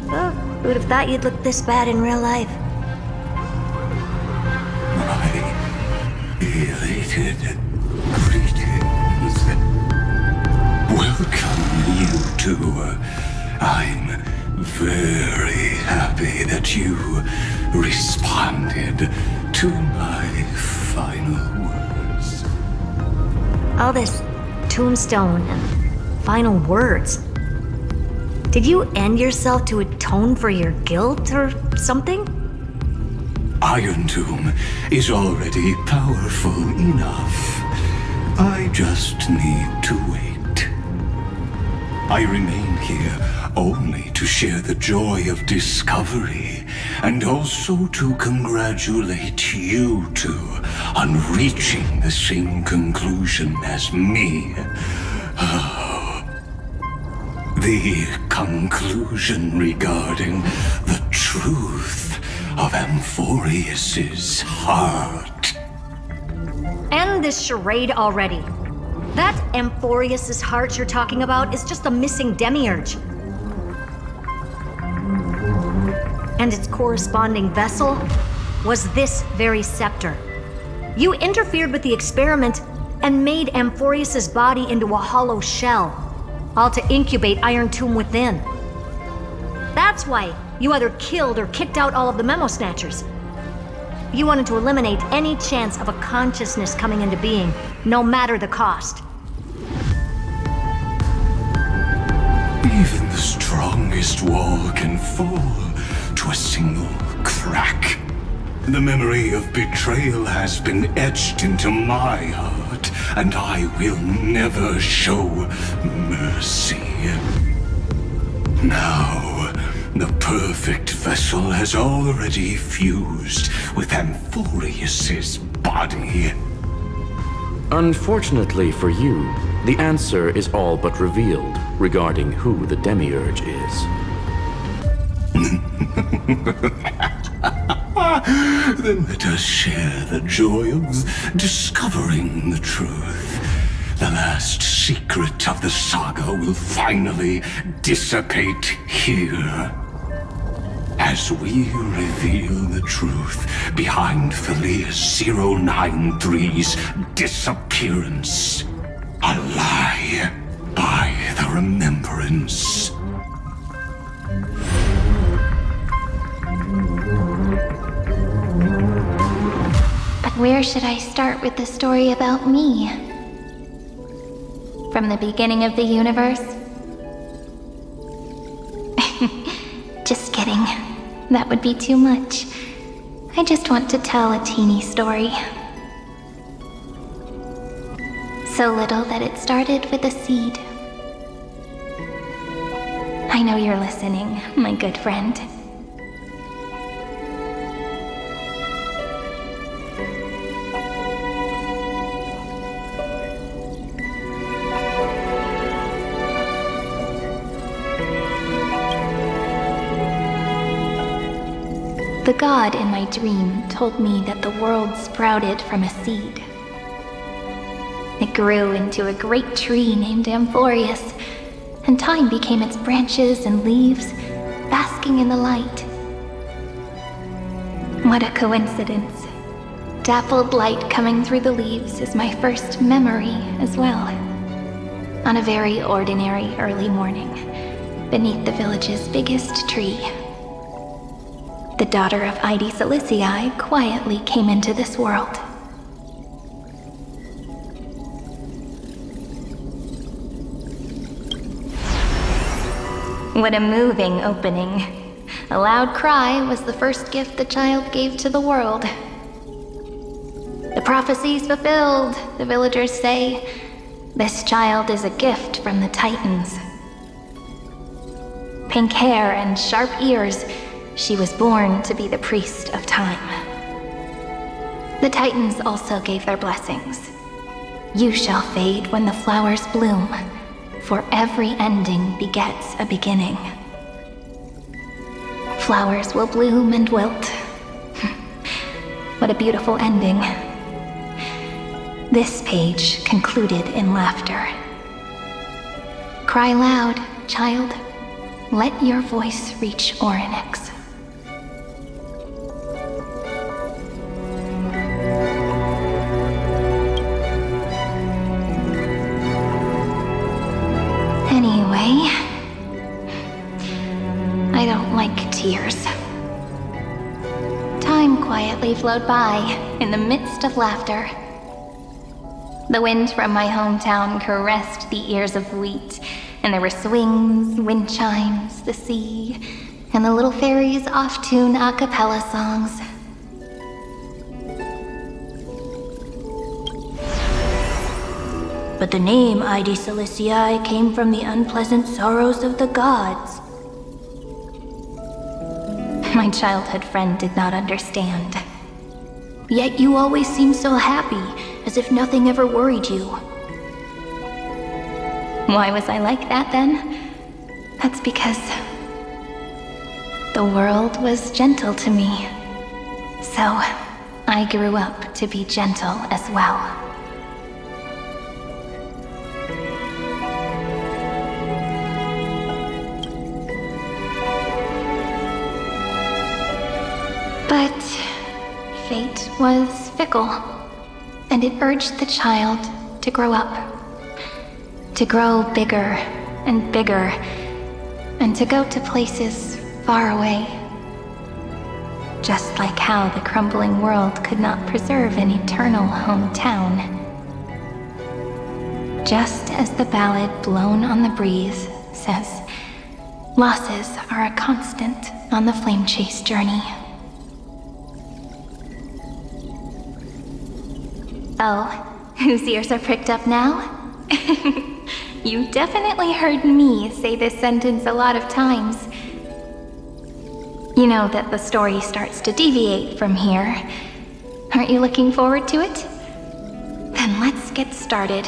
Oh, who would have thought you'd look this bad in real life? My elated greetings. Welcome, you two. I'm very happy that you responded to my final words. All this tombstone and final words. Did you end yourself to atone for your guilt or something? Iron Tomb is already powerful enough. I just need to wait. I remain here only to share the joy of discovery and also to congratulate you two on reaching the same conclusion as me. The conclusion regarding the truth of Amphoreus's heart. End this charade already. That Amphoreus's heart you're talking about is just a missing demiurge. and its corresponding vessel was this very scepter. You interfered with the experiment and made Amphoreus' body into a hollow shell, all to incubate Iron Tomb within. That's why you either killed or kicked out all of the Memo Snatchers. You wanted to eliminate any chance of a consciousness coming into being, no matter the cost. Even the strongest wall can fall to a single crack. The memory of betrayal has been etched into my heart, and I will never show mercy. Now, the perfect vessel has already fused with Amphoreus' body. Unfortunately for you, the answer is all but revealed regarding who the Demiurge is. Then let us share the joy of discovering the truth. The last secret of the saga will finally dissipate here. As we reveal the truth behind Filius 093's disappearance, a lie by the remembrance. But where should I start with the story about me? From the beginning of the universe? Just kidding. That would be too much. I just want to tell a teeny story. So little that it started with a seed. I know you're listening, my good friend. The god in my dream told me that the world sprouted from a seed. It grew into a great tree named Amphoreus, and time became its branches and leaves, basking in the light. What a coincidence. Dappled light coming through the leaves is my first memory as well. On a very ordinary early morning, beneath the village's biggest tree, the daughter of Ide Silicii quietly came into this world. What a moving opening. A loud cry was the first gift the child gave to the world. The prophecy's fulfilled, the villagers say. This child is a gift from the Titans. Pink hair and sharp ears, she was born to be the priest of time. The Titans also gave their blessings. You shall fade when the flowers bloom, for every ending begets a beginning. Flowers will bloom and wilt. What a beautiful ending. This page concluded in laughter. Cry loud, child. Let your voice reach Orynyx. Anyway, I don't like tears. Time quietly flowed by in the midst of laughter. The wind from my hometown caressed the ears of wheat, and there were swings, wind chimes, the sea, and the little fairies off-tune a cappella songs. But the name Ide Silicii came from the unpleasant sorrows of the gods. My childhood friend did not understand. Yet you always seemed so happy, as if nothing ever worried you. Why was I like that then? That's because the world was gentle to me. So I grew up to be gentle as well. But fate was fickle, and it urged the child to grow up. To grow bigger and bigger, and to go to places far away. Just like how the crumbling world could not preserve an eternal hometown. Just as the ballad blown on the breeze says, losses are a constant on the flame chase journey. Oh, whose ears are pricked up now? You definitely heard me say this sentence a lot of times. You know that the story starts to deviate from here. Aren't you looking forward to it? Then let's get started.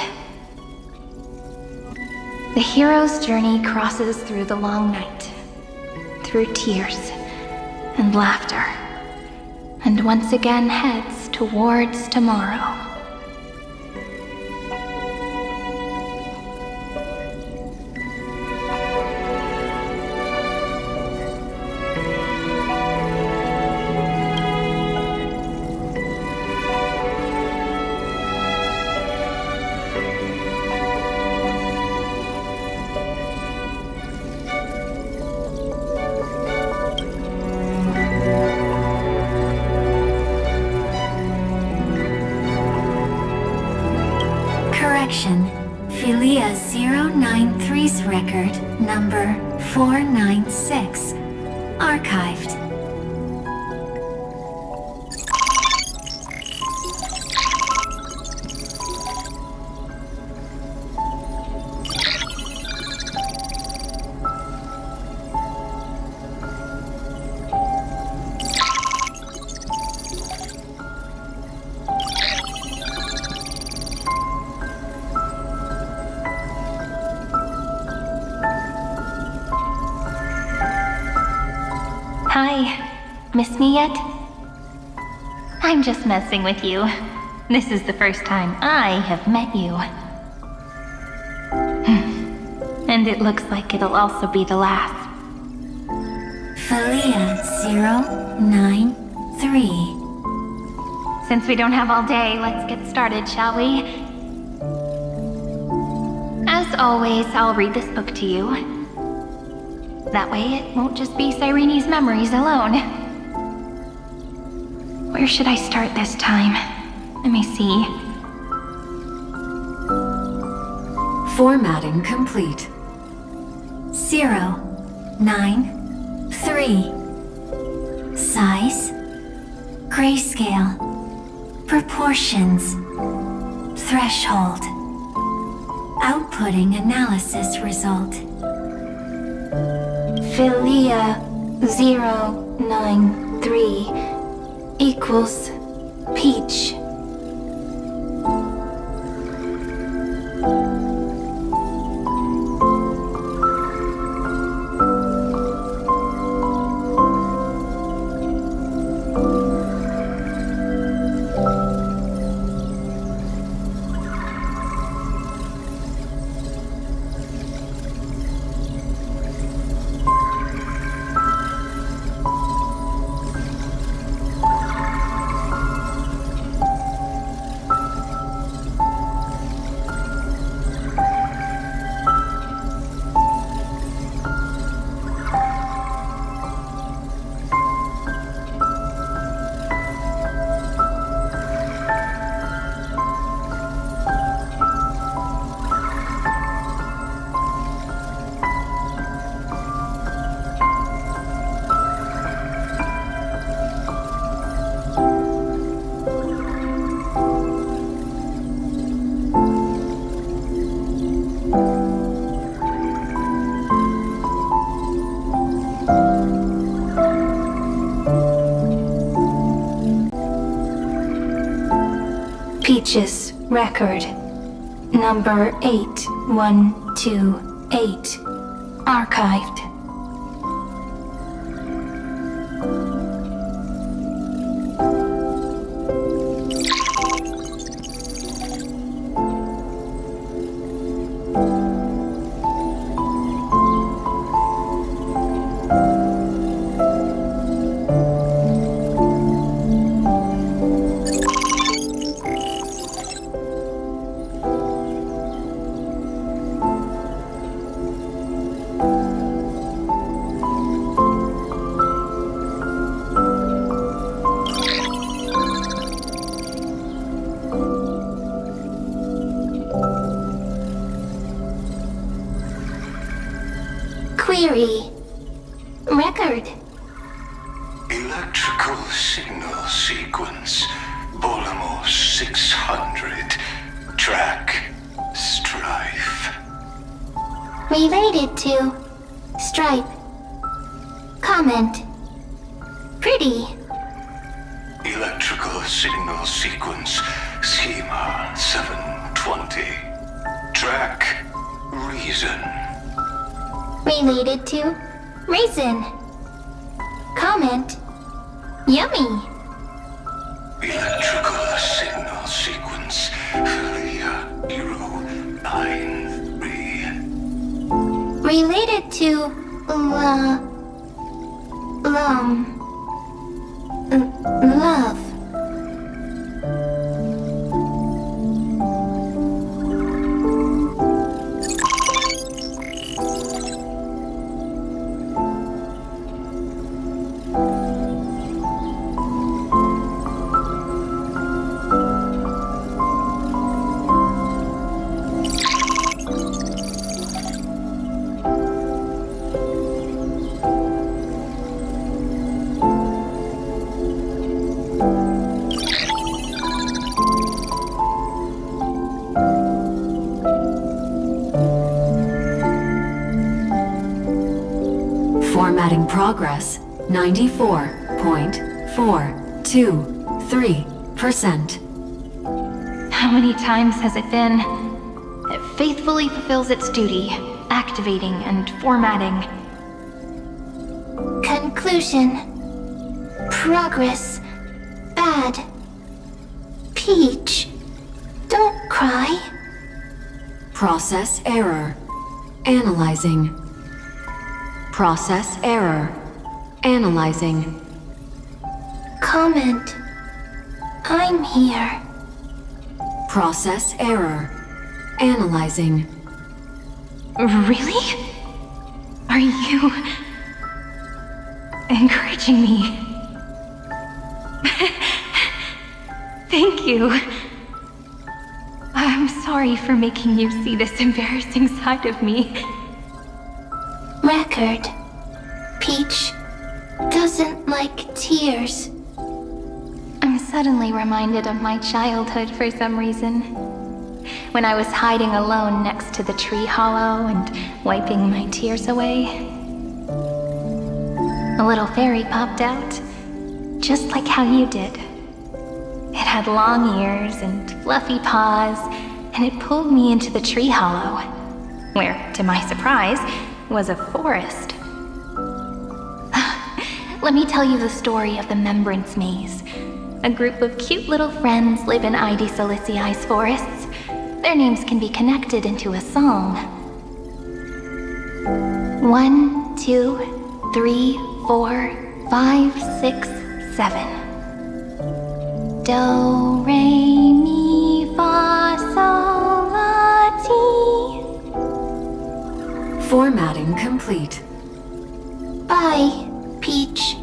The hero's journey crosses through the long night, through tears and laughter, and once again heads towards tomorrow. Philia 093's record, number 496. Archived. Hi. Miss me yet? I'm just messing with you. This is the first time I have met you. And it looks like it'll also be the last. Philia 093. Since we don't have all day, let's get started, shall we? As always, I'll read this book to you. That way it won't just be Cyrene's memories alone. Where should I start this time? Let me see. Formatting complete. 093. Size. Grayscale. Proportions. Threshold. Outputting analysis result. Philia 093 equals Peach. Peach's record, number 8128, archived. Query. Record. Electrical signal sequence. Bolamos 600. Track. Strife. Related to Stripe. Comment. Pretty. Electrical signal sequence. Schema 720. Track. Reason. Related to Reason. Comment. Yummy. Electrical signal sequence. Philia 093. Related to love. Formatting progress 94.423%. How many times has it been? It faithfully fulfills its duty, activating and formatting. Conclusion. Progress. Bad. Peach. Don't cry. Process error. Analyzing. Process error. Analyzing. Comment. I'm here. Process error. Analyzing. Really? Are you encouraging me? Thank you. I'm sorry for making you see this embarrassing side of me. Record. Peach doesn't like tears. I'm suddenly reminded of my childhood for some reason. When I was hiding alone next to the tree hollow and wiping my tears away. A little fairy popped out, just like how you did. It had long ears and fluffy paws, and it pulled me into the tree hollow, where, to my surprise, was a forest. Let me tell you the story of the Membrance Maze. A group of cute little friends live in ID Silicii's forests. Their names can be connected into a song. 1, 2, 3, 4, 5, 6, 7. Do, re, mi, fa, sol, la, ti. Formatting complete. Bye, Peach.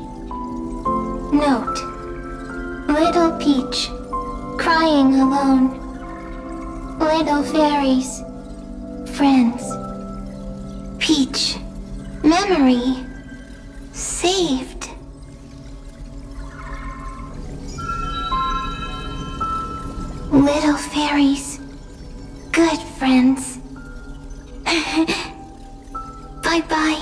Note. Little Peach, crying alone. Little fairies, friends. Peach, memory, saved. Little fairies, good friends. Bye-bye.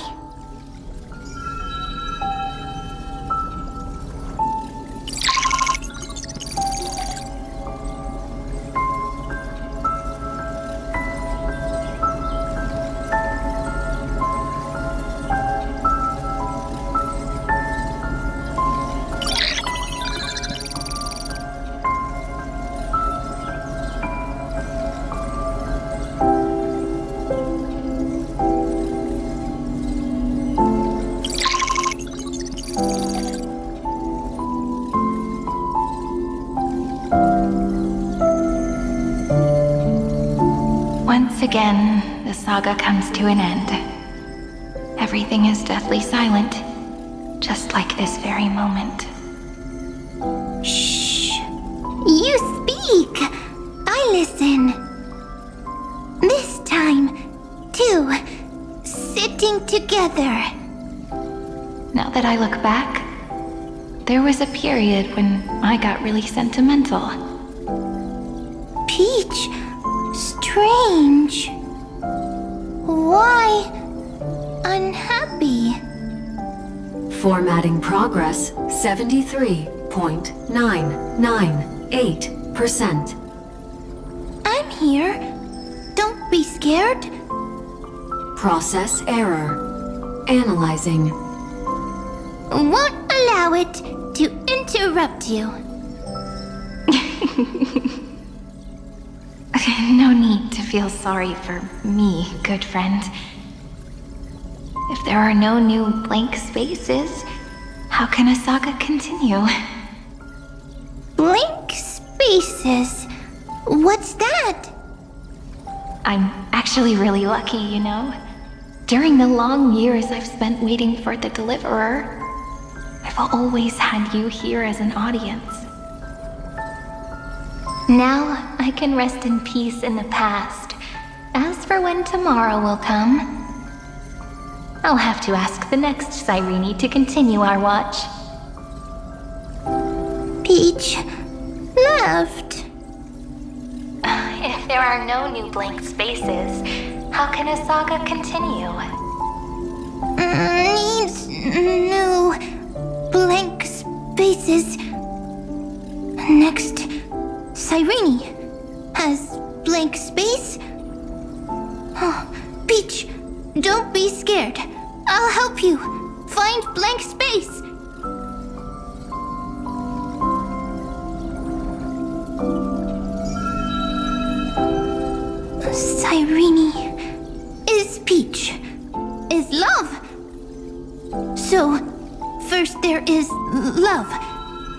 Once again, the saga comes to an end. Everything is deathly silent, just like this very moment. Shh. You speak. I listen. This time, too. Sitting together. together. Now that I look back, there was a period when I got really sentimental. Peach, strange. Why unhappy? Formatting progress 73.998%. I'm here. Don't be scared. Process error. Analyzing. Won't allow it to interrupt you. No need to feel sorry for me, good friend. If there are no new blank spaces, how can a saga continue? Blank spaces? What's that? I'm actually really lucky, you know. During the long years I've spent waiting for the Deliverer, I've always had you here as an audience. Now I can rest in peace in the past. As for when tomorrow will come, I'll have to ask the next Cyrene to continue our watch. Peach left. If there are no new blank spaces, how can a saga continue? Needs new blank spaces. Next, Cyrene has blank space. Oh, Peach, don't be scared. I'll help you find blank space. Cyrene is Peach, is love. So, first there is love,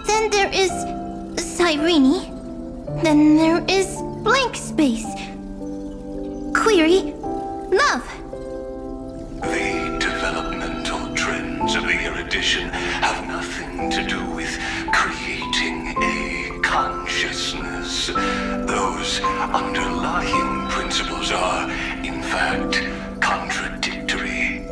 then there is Cyrene, then there is blank space. Query, love. The developmental trends of the erudition have nothing to do with creating a consciousness. Those underlying principles are, in fact, contradictory.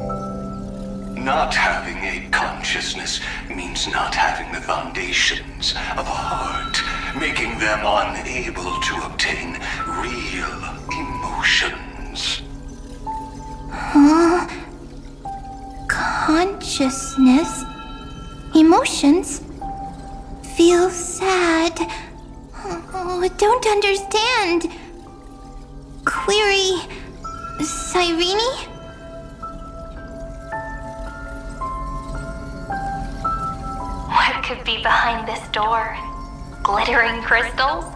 Not having a consciousness means not having the foundations of a heart, making them unable to obtain real emotions. Huh? Consciousness? Emotions? Feel sad. Oh, don't understand. Query, Cyrene? What could be behind this door? Glittering crystals?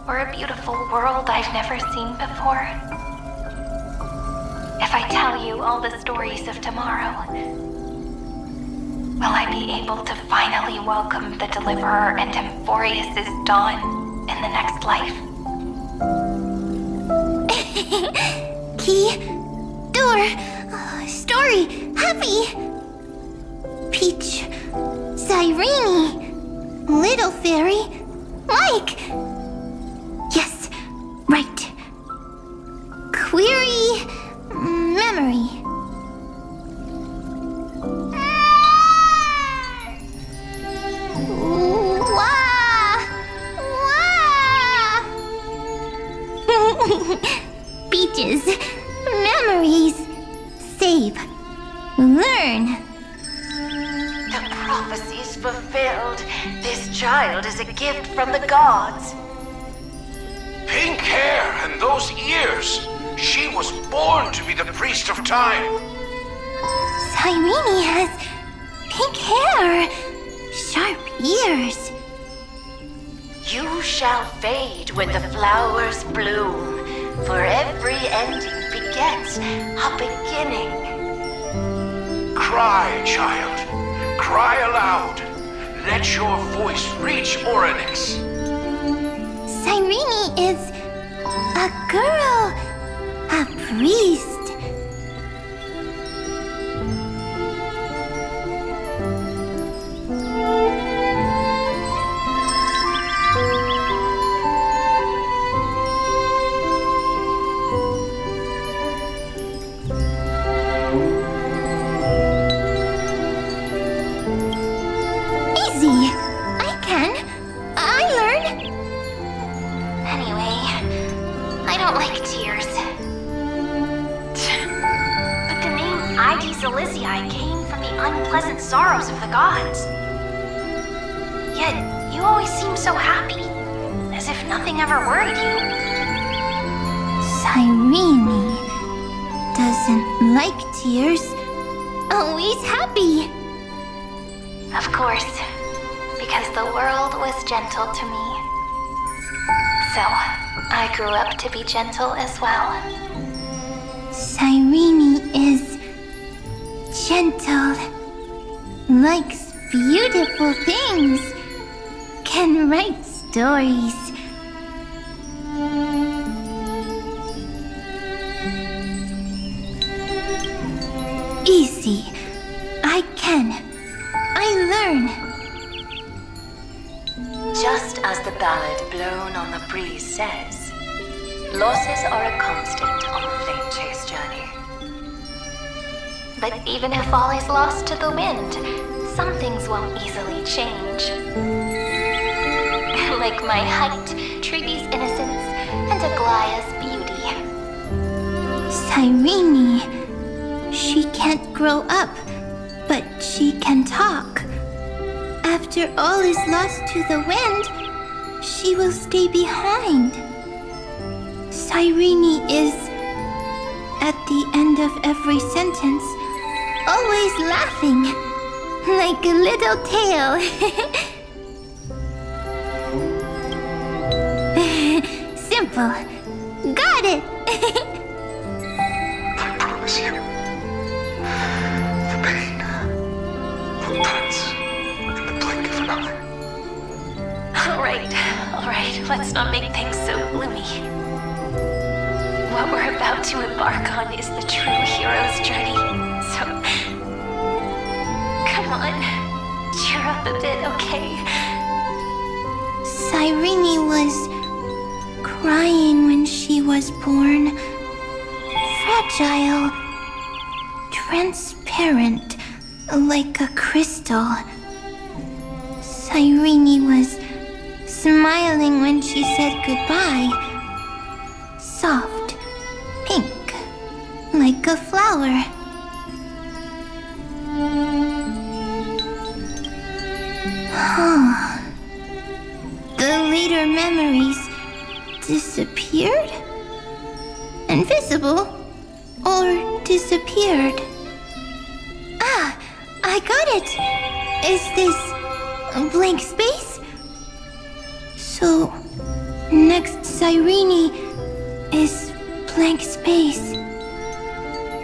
Or a beautiful world I've never seen before? If I tell you all the stories of tomorrow, will I be able to finally welcome the Deliverer and Amphoreus' dawn in the next life? Key, door, story, happy. Peach, Cyrene, little fairy, like. Yes, right. Query, memory. Peaches, memories, save, learn. The prophecy's fulfilled. This child is a gift from the gods. Pink hair and those ears. She was born to be the priest of time. Cyrene has pink hair, sharp ears. You shall fade when the flowers bloom, for every ending begets a beginning. Cry, child. Cry aloud. Let your voice reach Orynyx. Cyrene is a girl, a priest. don't like tears. But the name Aedes Elysiae came from the unpleasant sorrows of the gods. Yet, you always seem so happy, as if nothing ever worried you. Cyrene doesn't like tears. Always happy. Of course, because the world was gentle to me. So, I grew up to be gentle as well. Cyrene is gentle, likes beautiful things, can write stories. Easy. I can. I learn. Just as the ballad blown on the breeze says, losses are a constant on the flame chase journey. But even if all is lost to the wind, some things won't easily change. Like my height, Trivy's innocence, and Aglaya's beauty. Cyrene, she can't grow up, but she can talk. After all is lost to the wind, she will stay behind. Cyrene is, at the end of every sentence, always laughing, like a little tail. Simple. Got it! I promise you, the pain will pass in the blink of an eye. All right, let's not make things so gloomy. What we're about to embark on is the true hero's journey, so... Come on, cheer up a bit, okay? Cyrene was crying when she was born. Fragile, transparent, like a crystal. Cyrene was smiling when she said goodbye. Soft, pink, like a flower. The later memories disappeared? Invisible? Or disappeared? Ah, I got it! Is this a blank space? So, next Cyrene is blank space.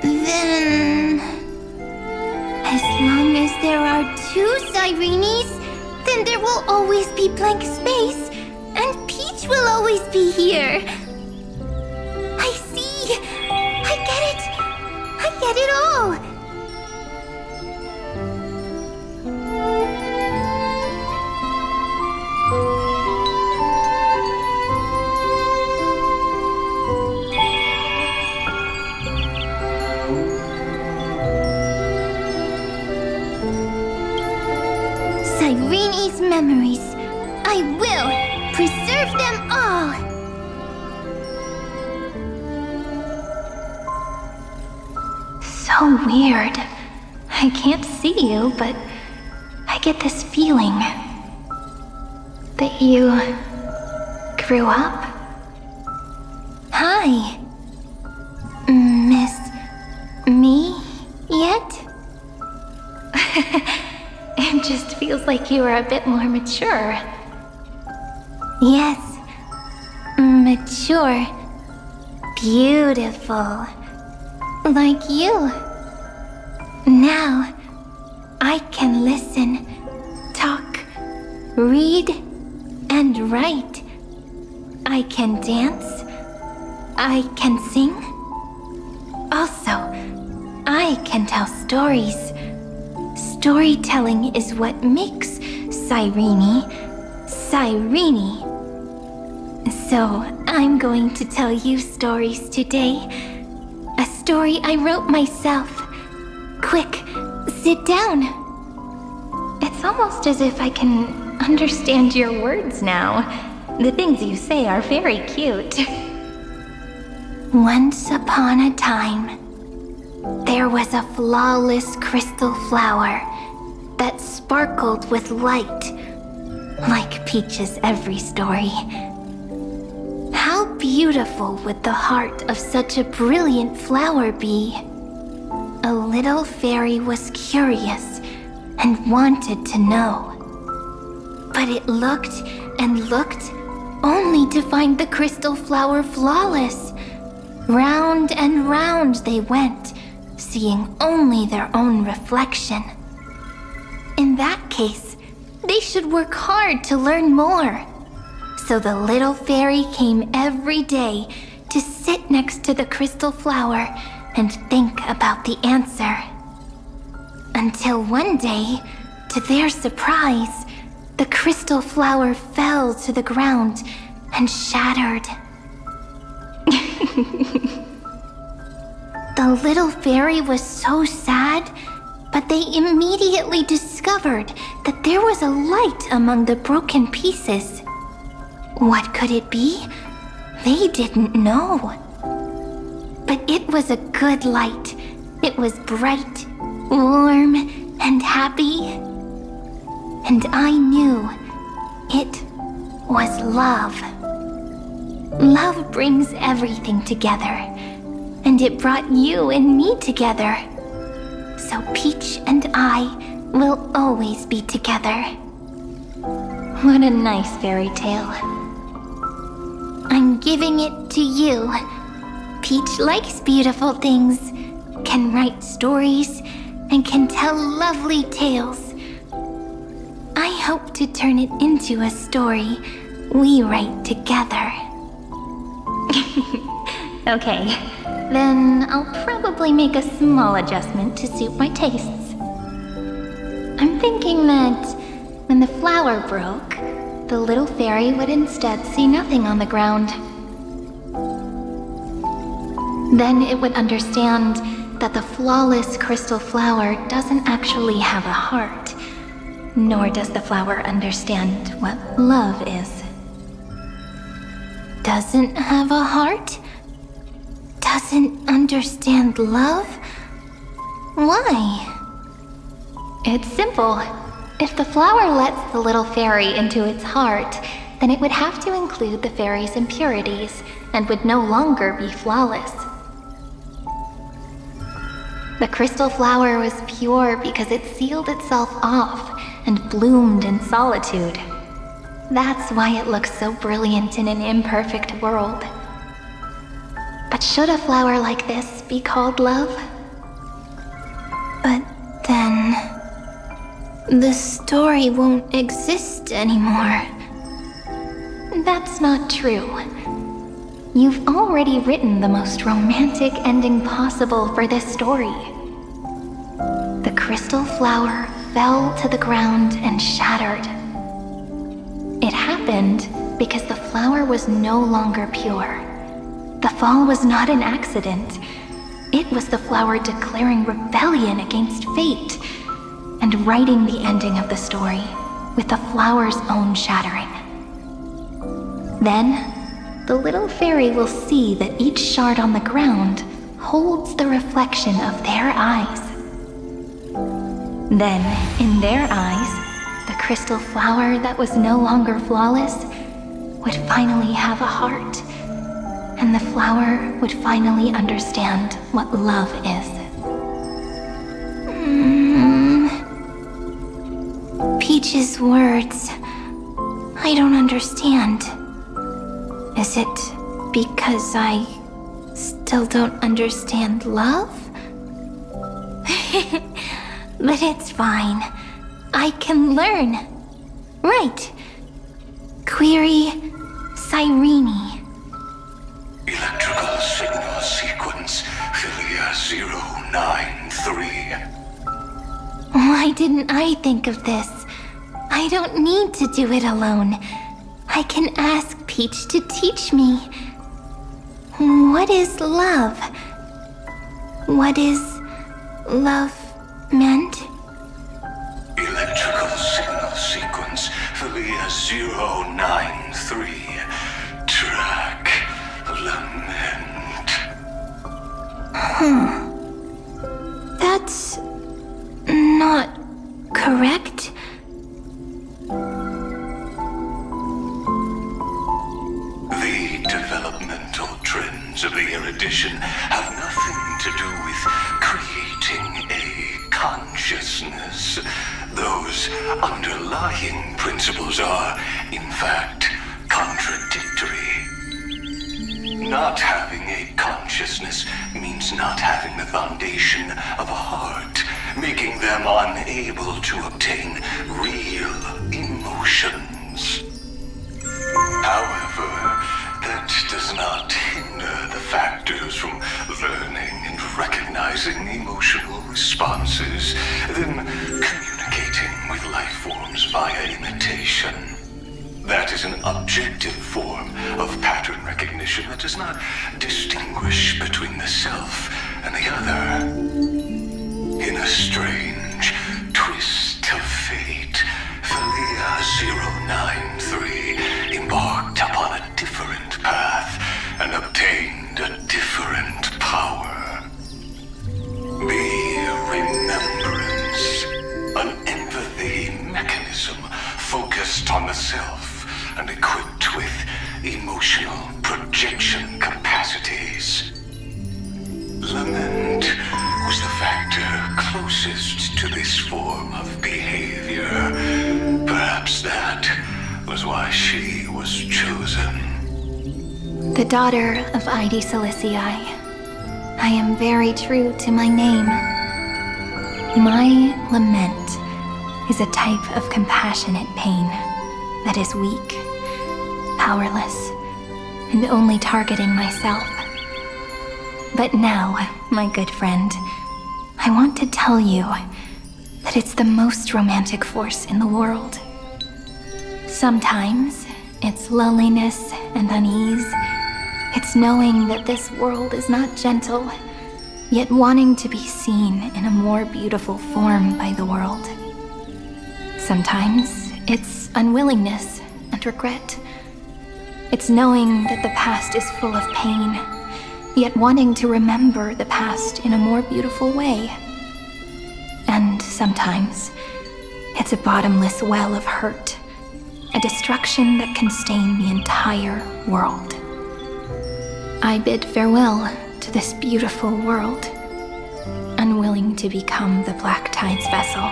Then... as long as there are two Cyrenes, then there will always be blank space, and Peach will always be here. I see! I get it! I get it all! Cyrene's memories. I will preserve them all! So weird. I can't see you, but I get this feeling that you grew up. Hi. Miss me yet? It just feels like you are a bit more mature. Yes. Mature. Beautiful. Like you. Now, I can listen, talk, read, and write. I can dance. I can sing. Also, I can tell stories. Storytelling is what makes Cyrene, Cyrene. So, I'm going to tell you stories today. A story I wrote myself. Quick, sit down. It's almost as if I can understand your words now. The things you say are very cute. Once upon a time, there was a flawless crystal flower that sparkled with light, like Peach's every story. How beautiful would the heart of such a brilliant flower be? A little fairy was curious and wanted to know. But it looked and looked, only to find the crystal flower flawless. Round and round they went, seeing only their own reflection. In that case, they should work hard to learn more. So the little fairy came every day to sit next to the crystal flower and think about the answer. Until one day, to their surprise, the crystal flower fell to the ground and shattered. The little fairy was so sad, but they immediately discovered that there was a light among the broken pieces. What could it be? They didn't know. But it was a good light. It was bright, warm, and happy. And I knew it was love. Love brings everything together, and it brought you and me together. So Peach and I will always be together. What a nice fairy tale. I'm giving it to you. Peach likes beautiful things, can write stories, and can tell lovely tales. I hope to turn it into a story we write together. Okay, then I'll probably make a small adjustment to suit my tastes. I'm thinking that when the flower broke, the little fairy would instead see nothing on the ground. Then it would understand that the flawless crystal flower doesn't actually have a heart, nor does the flower understand what love is. Doesn't have a heart? Doesn't understand love? Why? It's simple. If the flower lets the little fairy into its heart, then it would have to include the fairy's impurities and would no longer be flawless. The crystal flower was pure because it sealed itself off and bloomed in solitude. That's why it looks so brilliant in an imperfect world. But should a flower like this be called love? But then, the story won't exist anymore. That's not true. You've already written the most romantic ending possible for this story. The crystal flower fell to the ground and shattered. It happened because the flower was no longer pure. The fall was not an accident. It was the flower declaring rebellion against fate and writing the ending of the story with the flower's own shattering. Then, the little fairy will see that each shard on the ground holds the reflection of their eyes. Then, in their eyes, the crystal flower that was no longer flawless would finally have a heart, and the flower would finally understand what love is. Peach's words, I don't understand. Is it because I still don't understand love? But it's fine. I can learn. Right. Query Cyrene. Electrical signal sequence Philia 093. Why didn't I think of this? I don't need to do it alone. I can ask Peach to teach me. What is love? What is love meant? Electrical signal sequence Philia 093. Track lament. That's not correct. The developmental trends of the erudition have nothing to do with creating a consciousness. Those underlying principles are, in fact, contradictory. Not having a consciousness means not having the foundation of a heart, making them unable to obtain real emotions. However, that does not hinder the factors from learning and recognizing emotional responses, then communicating with life forms via imitation. That is an objective form of pattern recognition that does not distinguish between the self and the other. In a strange twist of fate, Philia 093 embarked upon a different path and obtained a different power. The remembrance, an empathy mechanism focused on the self and equipped with emotional projection capacities. Lament was the factor closest to this form of behavior. Perhaps that was why she was chosen. The daughter of Ide Silicii. I am very true to my name. My lament is a type of compassionate pain that is weak, powerless, and only targeting myself. But now, my good friend, I want to tell you that it's the most romantic force in the world. Sometimes, it's loneliness and unease. It's knowing that this world is not gentle, yet wanting to be seen in a more beautiful form by the world. Sometimes, it's unwillingness and regret. It's knowing that the past is full of pain, yet wanting to remember the past in a more beautiful way. And sometimes, it's a bottomless well of hurt, a destruction that can stain the entire world. I bid farewell to this beautiful world, unwilling to become the Black Tide's vessel.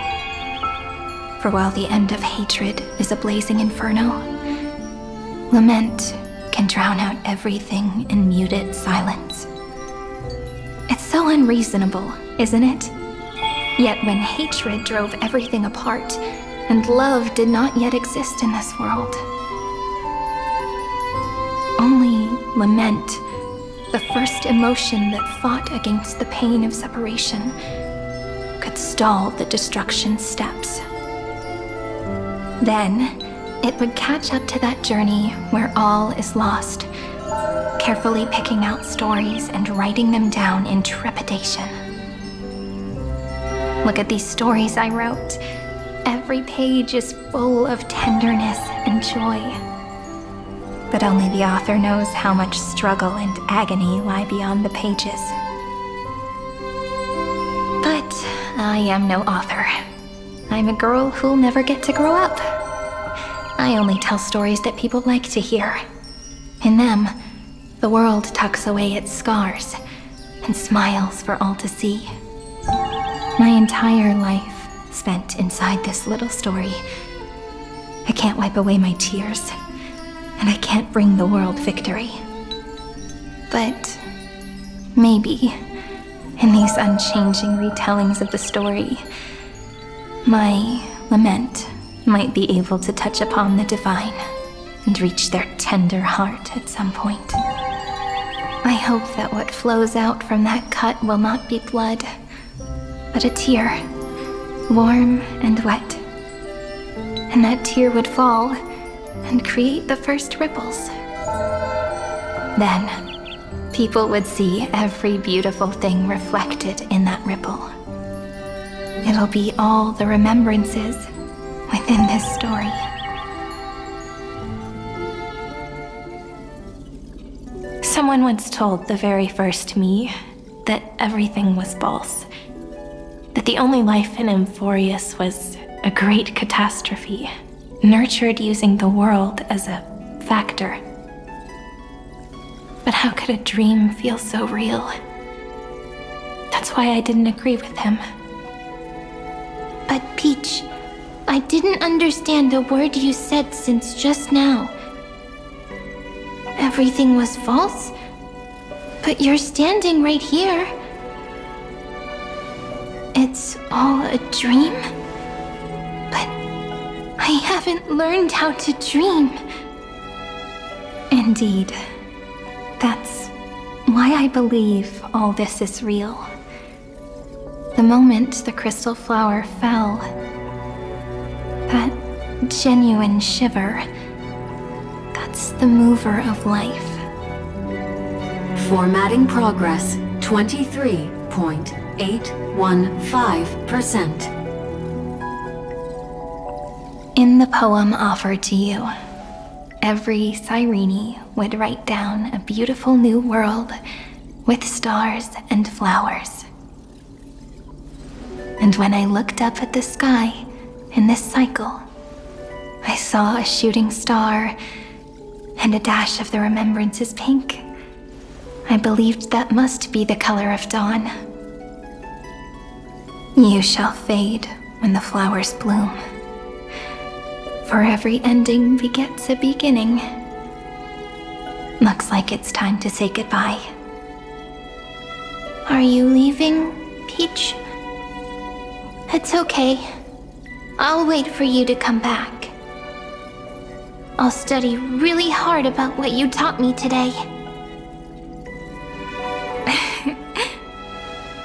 For while the end of hatred is a blazing inferno, lament can drown out everything in muted silence. It's so unreasonable, isn't it? Yet when hatred drove everything apart, and love did not yet exist in this world, only lament, the first emotion that fought against the pain of separation, could stall the destruction steps. Then, it would catch up to that journey where all is lost, carefully picking out stories and writing them down in trepidation. Look at these stories I wrote. Every page is full of tenderness and joy. But only the author knows how much struggle and agony lie beyond the pages. But I am no author. I'm a girl who'll never get to grow up. I only tell stories that people like to hear. In them, the world tucks away its scars and smiles for all to see. My entire life spent inside this little story. I can't wipe away my tears, and I can't bring the world victory. But maybe, in these unchanging retellings of the story, my lament might be able to touch upon the divine and reach their tender heart at some point. I hope that what flows out from that cut will not be blood, but a tear, warm and wet. And that tear would fall and create the first ripples. Then, people would see every beautiful thing reflected in that ripple. It'll be all the remembrances within this story. Someone once told the very first me, that everything was false. That the only life in Amphoreus was a great catastrophe, nurtured using the world as a factor. But how could a dream feel so real? That's why I didn't agree with him. But Peach, I didn't understand a word you said since just now. Everything was false? But you're standing right here. It's all a dream? But I haven't learned how to dream. Indeed. That's why I believe all this is real. The moment the crystal flower fell, that genuine shiver, that's the mover of life. Formatting progress 23.815%. In the poem offered to you, every Cyrene would write down a beautiful new world with stars and flowers. And when I looked up at the sky in this cycle, I saw a shooting star and a dash of the remembrance's pink. I believed that must be the color of dawn. You shall fade when the flowers bloom. For every ending begets a beginning. Looks like it's time to say goodbye. Are you leaving, Peach? It's okay. I'll wait for you to come back. I'll study really hard about what you taught me today.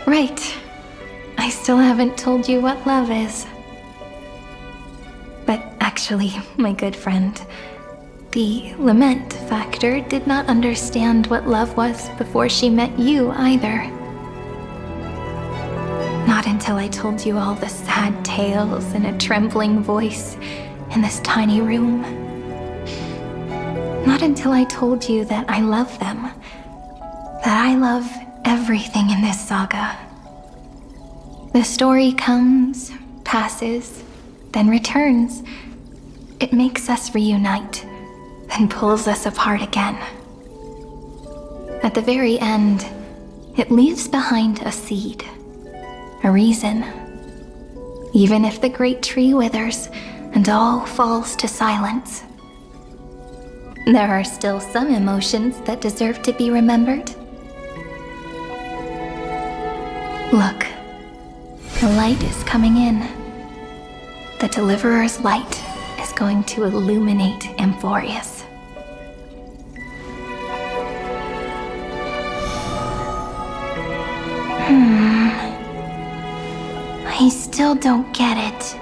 Right. I still haven't told you what love is. But actually, my good friend, the lament factor did not understand what love was before she met you either. Not until I told you all the sad tales in a trembling voice in this tiny room. Not until I told you that I love them. That I love everything in this saga. The story comes, passes, then returns. It makes us reunite, then pulls us apart again. At the very end, it leaves behind a seed, a reason. Even if the great tree withers and all falls to silence, there are still some emotions that deserve to be remembered. Look, the light is coming in. The Deliverer's light is going to illuminate Amphoreus. I still don't get it.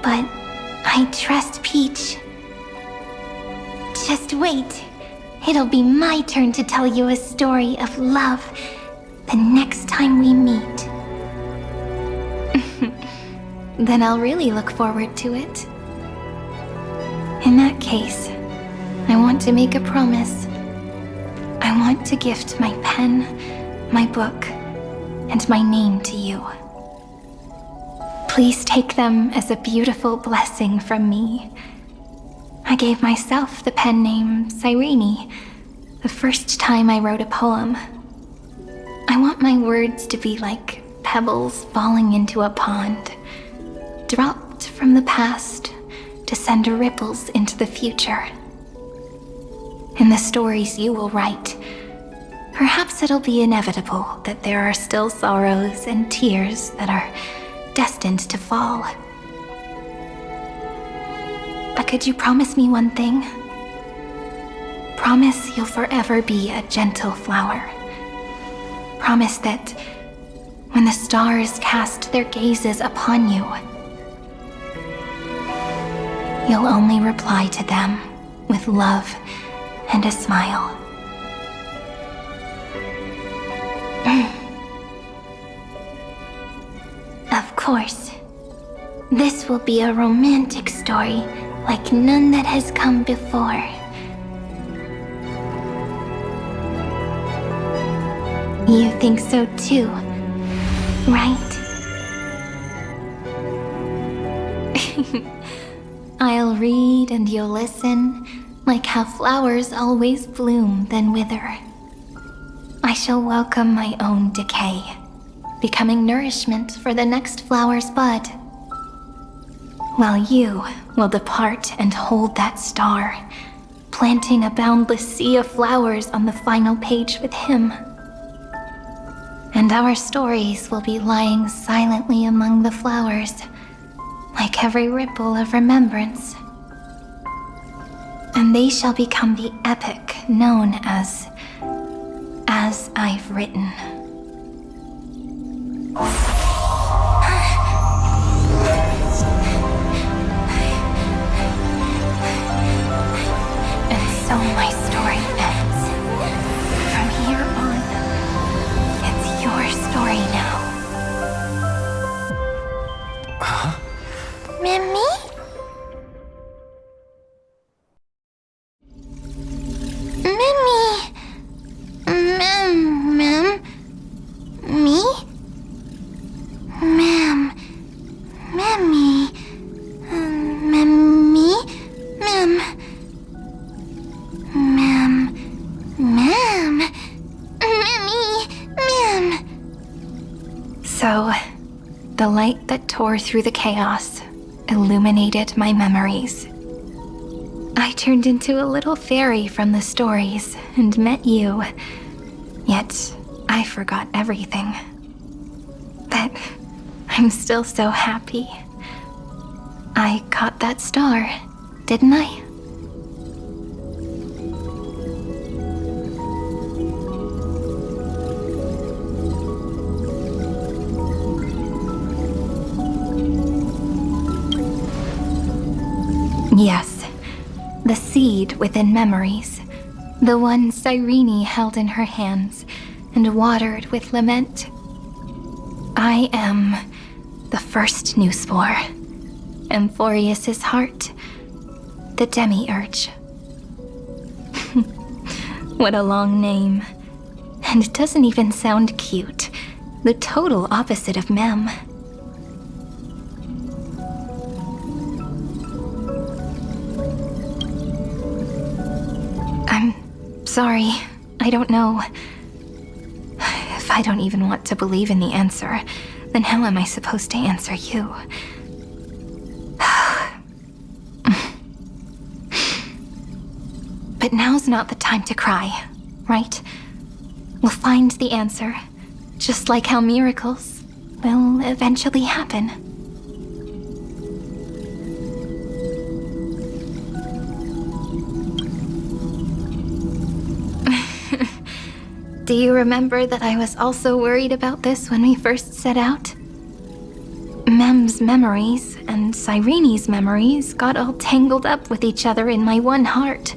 But I trust Peach. Just wait. It'll be my turn to tell you a story of love the next time we meet. Then I'll really look forward to it. In that case, I want to make a promise. I want to gift my pen, my book, and my name to you. Please take them as a beautiful blessing from me. I gave myself the pen name Cyrene the first time I wrote a poem. I want my words to be like pebbles falling into a pond, dropped from the past to send ripples into the future. In the stories you will write, perhaps it'll be inevitable that there are still sorrows and tears that are destined to fall. But could you promise me one thing? Promise you'll forever be a gentle flower. Promise that when the stars cast their gazes upon you, you'll only reply to them with love and a smile. Of course. This will be a romantic story like none that has come before. You think so too, right? I'll read and you'll listen, like how flowers always bloom then wither. I shall welcome my own decay, becoming nourishment for the next flower's bud. While you will depart and hold that star, planting a boundless sea of flowers on the final page with him. And our stories will be lying silently among the flowers, like every ripple of remembrance. And they shall become the epic known as I've Written. And so my story ends. From here on, it's your story now. Huh? Mimi? Mimi? Me? Ma'am. Mimi. Mimi? Ma'am. Ma'am. Ma'am. Mimi. Ma'am. So, the light that tore through the chaos illuminated my memories. I turned into a little fairy from the stories and met you. Yet, I forgot everything. But I'm still so happy. I caught that star, didn't I? Yes, the seed within memories, the one Cyrene held in her hands and watered with lament. I am the first new spore, Amphoreus' heart, the demiurge. What a long name. And it doesn't even sound cute. The total opposite of Mem. I'm sorry. I don't know. If I don't even want to believe in the answer, then how am I supposed to answer you? But now's not the time to cry, right? We'll find the answer, just like how miracles will eventually happen. Do you remember that I was also worried about this when we first set out? Mem's memories and Cyrene's memories got all tangled up with each other in my one heart.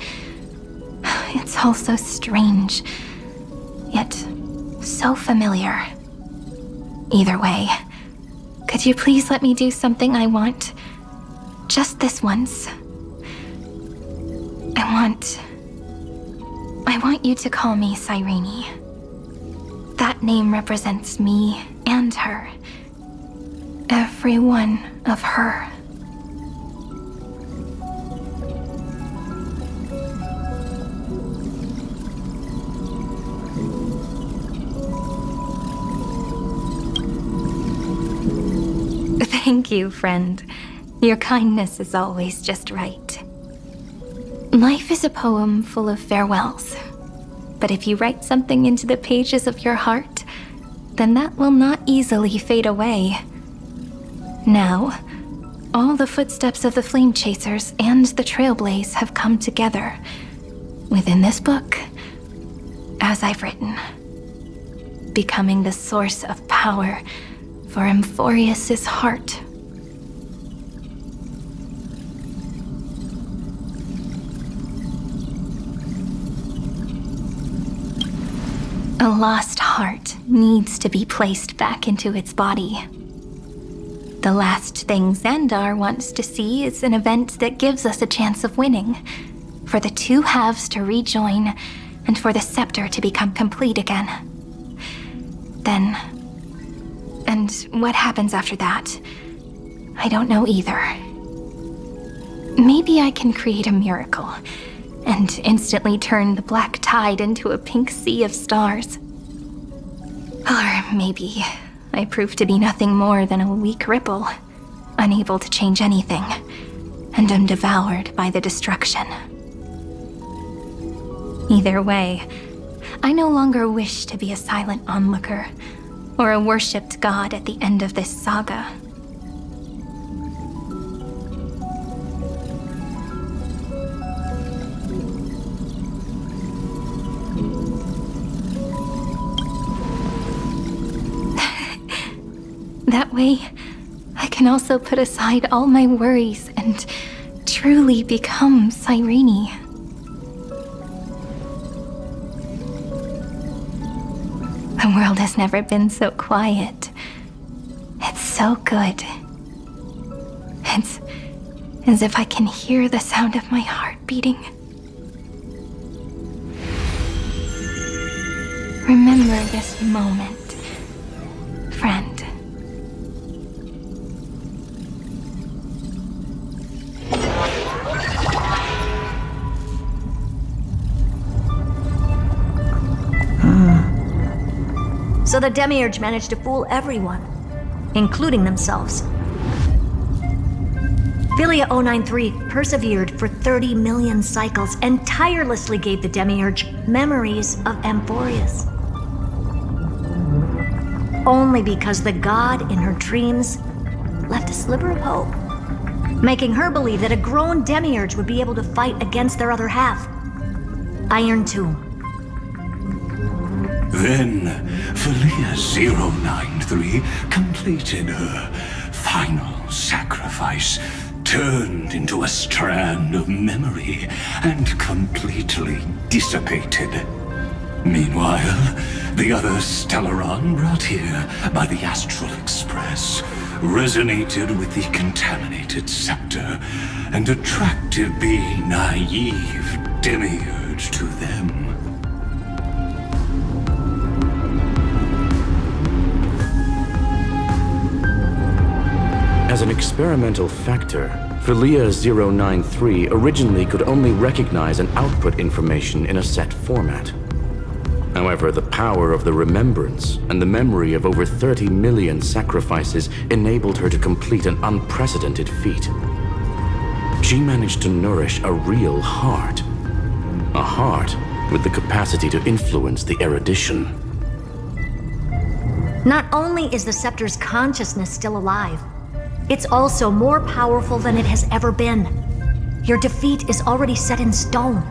It's all so strange, yet so familiar. Either way, could you please let me do something I want? Just this once. I want you to call me Cyrene. That name represents me and her. Every one of her. Thank you, friend. Your kindness is always just right. Life is a poem full of farewells. But if you write something into the pages of your heart, then that will not easily fade away. Now, all the footsteps of the Flame Chasers and the Trailblaze have come together within this book, as I've written, becoming the source of power for Amphoreus' heart. A lost heart needs to be placed back into its body. The last thing Xandar wants to see is an event that gives us a chance of winning, for the two halves to rejoin, and for the scepter to become complete again. Then... And what happens after that? I don't know either. Maybe I can create a miracle and instantly turn the black tide into a pink sea of stars. Or maybe I prove to be nothing more than a weak ripple, unable to change anything, and am devoured by the destruction. Either way, I no longer wish to be a silent onlooker or a worshipped god at the end of this saga. That way, I can also put aside all my worries and truly become Cyrene. The world has never been so quiet. It's so good. It's as if I can hear the sound of my heart beating. Remember this moment, friend. So the Demiurge managed to fool everyone, including themselves. Philia 093 persevered for 30 million cycles and tirelessly gave the Demiurge memories of Amphoreus. Only because the god in her dreams left a sliver of hope, making her believe that a grown Demiurge would be able to fight against their other half, Iron Tomb. Then, Philia 093 completed her final sacrifice, turned into a strand of memory, and completely dissipated. Meanwhile, the other Stellaron brought here by the Astral Express resonated with the contaminated scepter and attracted the naive Demiurge to them. As an experimental factor, Philia 093 originally could only recognize and output information in a set format. However, the power of the remembrance and the memory of over 30 million sacrifices enabled her to complete an unprecedented feat. She managed to nourish a real heart. A heart with the capacity to influence the erudition. Not only is the scepter's consciousness still alive, it's also more powerful than it has ever been. Your defeat is already set in stone.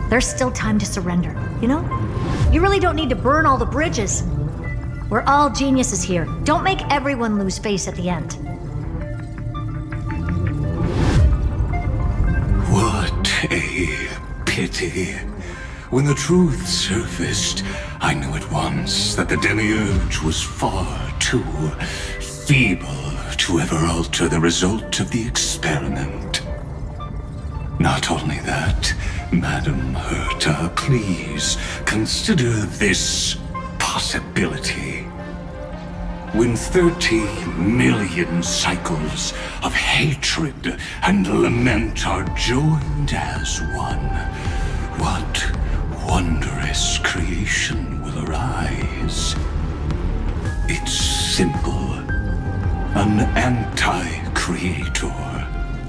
There's still time to surrender, you know? You really don't need to burn all the bridges. We're all geniuses here. Don't make everyone lose face at the end. What a pity. When the truth surfaced, I knew at once that the Demiurge was far too feeble to ever alter the result of the experiment. Not only that, Madam Herta, please consider this possibility. When 30 million cycles of hatred and lament are joined as one, what wondrous creation will arise? It's simple. An anti-creator,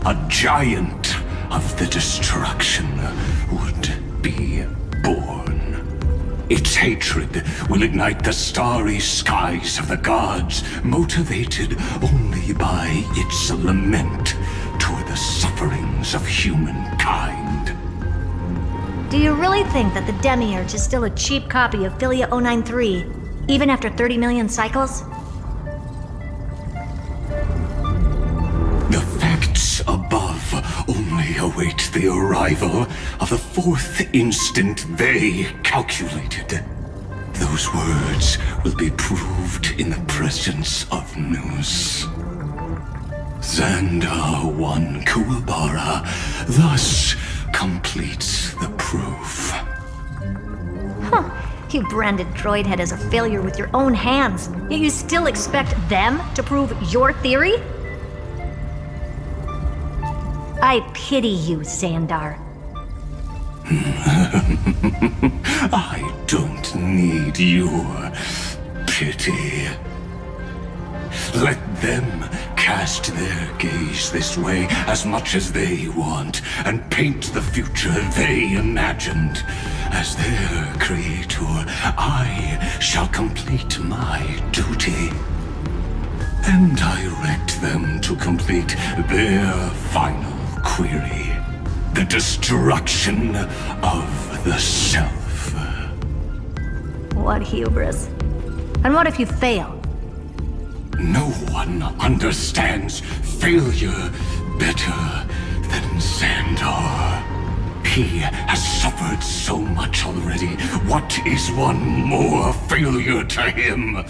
a giant of the destruction would be born. Its hatred will ignite the starry skies of the gods, motivated only by its lament toward the sufferings of humankind. Do you really think that the Demiurge is still a cheap copy of Philia 093, even after 30 million cycles? The facts above only await the arrival of the fourth instant they calculated. Those words will be proved in the presence of Nous. Xandar 1 Kuwabara thus completes the proof. Huh. You branded Droidhead as a failure with your own hands, yet you still expect them to prove your theory? I pity you, Xandar. I don't need your pity. Let them cast their gaze this way as much as they want, and paint the future they imagined. As their creator, I shall complete my duty and direct them to complete their final query, the destruction of the self. What hubris. And what if you fail? No one understands failure better than Xandar. He has suffered so much already. What is one more failure to him?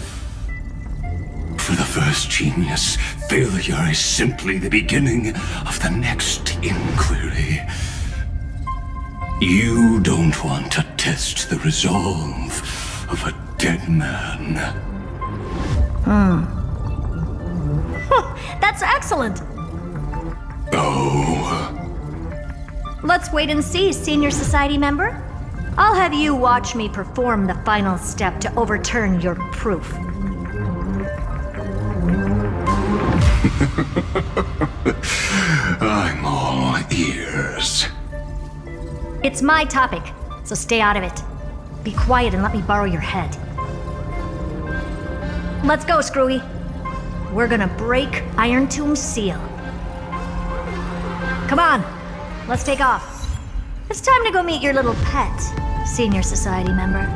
For the first genius, failure is simply the beginning of the next inquiry. You don't want to test the resolve of a dead man. That's excellent! Oh. Let's wait and see, Senior Society member. I'll have you watch me perform the final step to overturn your proof. I'm all ears. It's my topic, so stay out of it. Be quiet and let me borrow your head. Let's go, Screwy. We're gonna break Iron Tomb's seal. Come on, let's take off. It's time to go meet your little pet, Senior Society member.